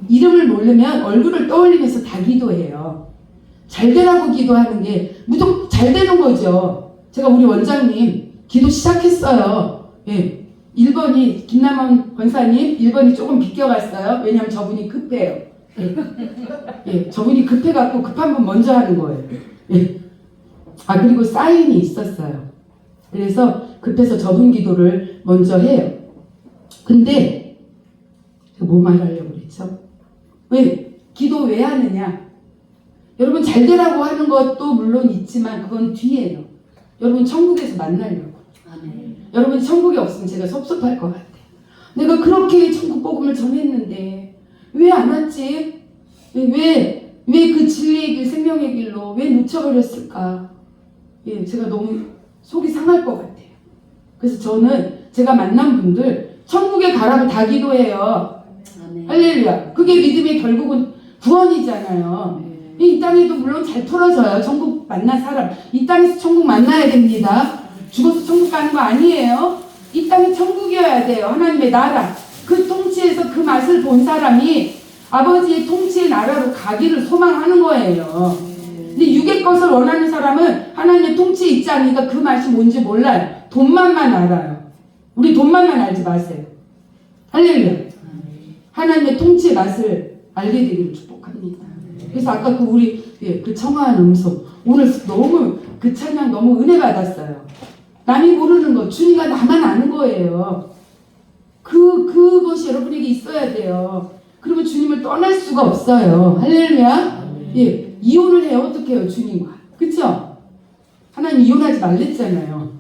이름을 모르면 얼굴을 떠올리면서 다 기도해요. 잘 되라고 기도하는 게 무조건 잘 되는 거죠. 제가 우리 원장님 기도 시작했어요. 예. 1번이 김남원 권사님 1번이 조금 비껴갔어요. 왜냐하면 저분이 급해요. 예. 예. 저분이 급해갖고 급한 분 먼저 하는 거예요. 예. 아 그리고 사인이 있었어요. 그래서 급해서 저분 기도를 먼저 해요. 근데 뭐 말하려고 그랬죠? 왜? 기도 왜 하느냐? 여러분 잘 되라고 하는 것도 물론 있지만 그건 뒤에요. 여러분 천국에서 만나려고. 아멘. 여러분 천국이 없으면 제가 섭섭할 것 같아요. 내가 그렇게 천국 복음을 전했는데 왜 안 왔지? 왜 그 진리의 길, 생명의 길로 왜 놓쳐버렸을까? 예, 제가 너무 속이 상할 것 같아요. 그래서 저는 제가 만난 분들 천국에 가라고 다 기도해요. 아멘. 할렐루야. 그게 믿음의 결국은 구원이잖아요. 이 땅에도 물론 잘 풀어져요. 천국 만난 사람. 이 땅에서 천국 만나야 됩니다. 죽어서 천국 가는 거 아니에요. 이 땅이 천국이어야 돼요. 하나님의 나라. 그 통치에서 그 맛을 본 사람이 아버지의 통치의 나라로 가기를 소망하는 거예요. 근데 육의 것을 원하는 사람은 하나님의 통치에 있지 않으니까 그 맛이 뭔지 몰라요. 돈만만 알아요. 우리 돈만만 알지 마세요. 할렐루야. 하나님의 통치의 맛을 알게 되기를 축복합니다. 그래서 아까 그 청아한 음성 오늘 너무 그 찬양 너무 은혜 받았어요. 남이 모르는 거 주님과 나만 아는 거예요. 그것이 여러분에게 있어야 돼요. 그러면 주님을 떠날 수가 없어요. 할렐루야. 예, 이혼을 해요. 어떻게 해요? 주님과. 그쵸? 하나님 이혼하지 말랬잖아요.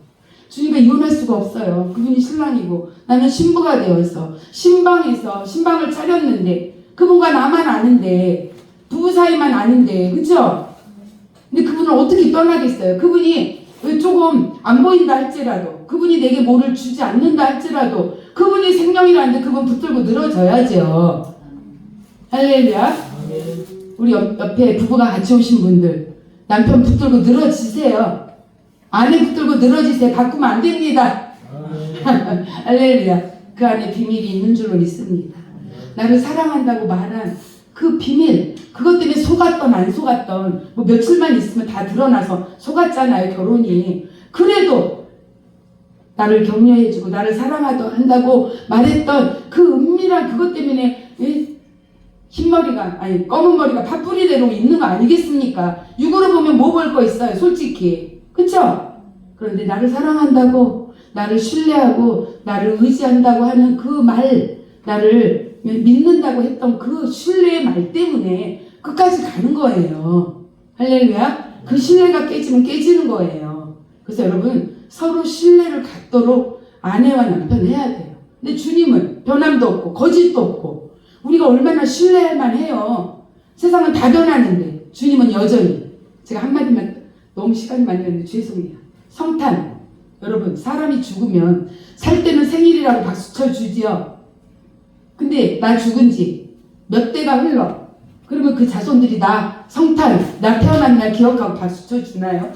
주님과 이혼할 수가 없어요. 그분이 신랑이고 나는 신부가 되어서 신방을 차렸는데 그분과 나만 아는데 부부 사이만 아는데 그쵸? 근데 그분을 어떻게 떠나겠어요? 그분이 조금 안 보인다 할지라도 그분이 내게 뭐를 주지 않는다 할지라도 그분이 생명이라는데 그분 붙들고 늘어져야죠. 할렐루야. 우리 옆에 부부가 같이 오신 분들 남편 붙들고 늘어지세요. 아내 붙들고 늘어지세요. 바꾸면 안 됩니다. 할렐루야. 그 안에 비밀이 있는 줄로 믿습니다. 나를 사랑한다고 말한 그 비밀 그것 때문에 속았던 안 속았던 뭐 며칠만 있으면 다 드러나서 속았잖아요. 결혼이. 그래도 나를 격려해주고 나를 사랑한다고 말했던 그 은밀한 그것 때문에 검은 머리가 팥뿌리 대로 있는 거 아니겠습니까? 육으로 보면 뭐 볼 거 있어요. 솔직히. 그쵸? 그런데 나를 사랑한다고 나를 신뢰하고 나를 의지한다고 하는 그 말 나를 믿는다고 했던 그 신뢰의 말 때문에 끝까지 가는 거예요. 할렐루야. 그 신뢰가 깨지면 깨지는 거예요. 그래서 여러분 서로 신뢰를 갖도록 아내와 남편 해야 돼요. 근데 주님은 변함도 없고 거짓도 없고 우리가 얼마나 신뢰할 만해요. 세상은 다 변하는데 주님은 여전히 제가 한마디만 너무 시간이 많이 갔는데 죄송해요. 성탄 여러분 사람이 죽으면 살 때는 생일이라고 박수 쳐주지요. 근데 나 죽은 지 몇 대가 흘러 그러면 그 자손들이 나 성탄 나 태어난 날 기억하고 박수 쳐주나요?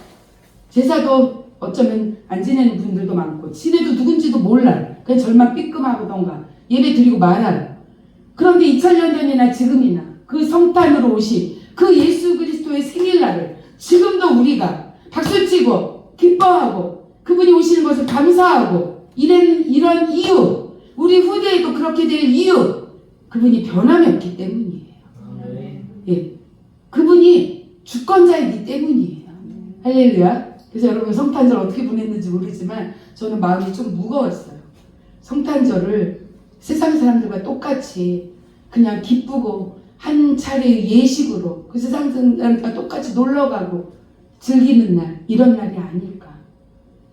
제사도 어쩌면 안 지내는 분들도 많고 지내도 누군지도 몰라. 그냥 절만 삐끔하고던가 예배 드리고 말아요. 그런데 2000년 전이나 지금이나 그 성탄으로 오신 그 예수 그리스도의 생일날을 지금도 우리가 박수치고 기뻐하고 그분이 오시는 것을 감사하고 이런 이유 우리 후대에도 그렇게 될 이유 그분이 변함이 없기 때문이에요. 예, 그분이 주권자이기 때문이에요. 할렐루야. 그래서 여러분 성탄절 어떻게 보냈는지 모르지만 저는 마음이 좀 무거웠어요. 성탄절을 세상 사람들과 똑같이 그냥 기쁘고 한 차례 예식으로 그 세상 사람들과 똑같이 놀러가고 즐기는 날 이런 날이 아닐까.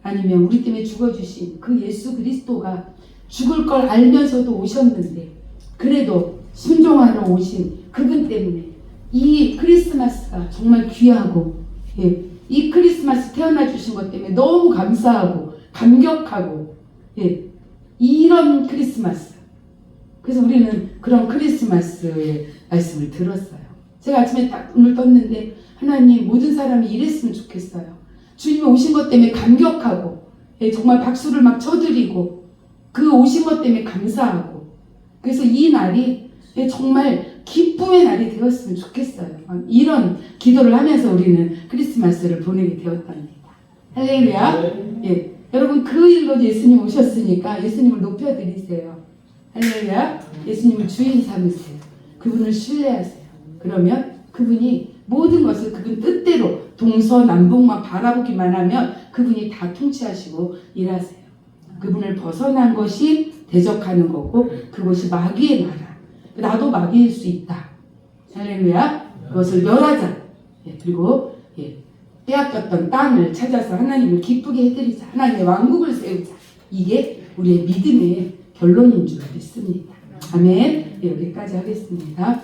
아니면 우리 때문에 죽어주신 그 예수 그리스도가 죽을 걸 알면서도 오셨는데 그래도 순종하러 오신 그분 때문에 이 크리스마스가 정말 귀하고 이 크리스마스 태어나 주신 것 때문에 너무 감사하고 감격하고 이런 크리스마스 그래서 우리는 그런 크리스마스의 말씀을 들었어요. 제가 아침에 딱 눈을 떴는데 하나님 모든 사람이 이랬으면 좋겠어요. 주님이 오신 것 때문에 감격하고 정말 박수를 막 쳐드리고 그 오신 것 때문에 감사하고 그래서 이 날이 정말 기쁨의 날이 되었으면 좋겠어요. 이런 기도를 하면서 우리는 크리스마스를 보내게 되었답니다. 할렐루야. 예, 여러분 그 일로 예수님 오셨으니까 예수님을 높여드리세요. 할렐루야. 예수님을 주인 삼으세요. 그분을 신뢰하세요. 그러면 그분이 모든 것을 그분 뜻대로 동서남북만 바라보기만 하면 그분이 다 통치하시고 일하세요. 그분을 벗어난 것이 대적하는 거고 그것이 마귀의 나라. 나도 마귀일 수 있다. 할렐루야. 그것을 멸하자. 그리고 빼앗겼던 땅을 찾아서 하나님을 기쁘게 해드리자. 하나님의 왕국을 세우자. 이게 우리의 믿음의 결론인 줄 믿습니다. 아멘. 여기까지 하겠습니다.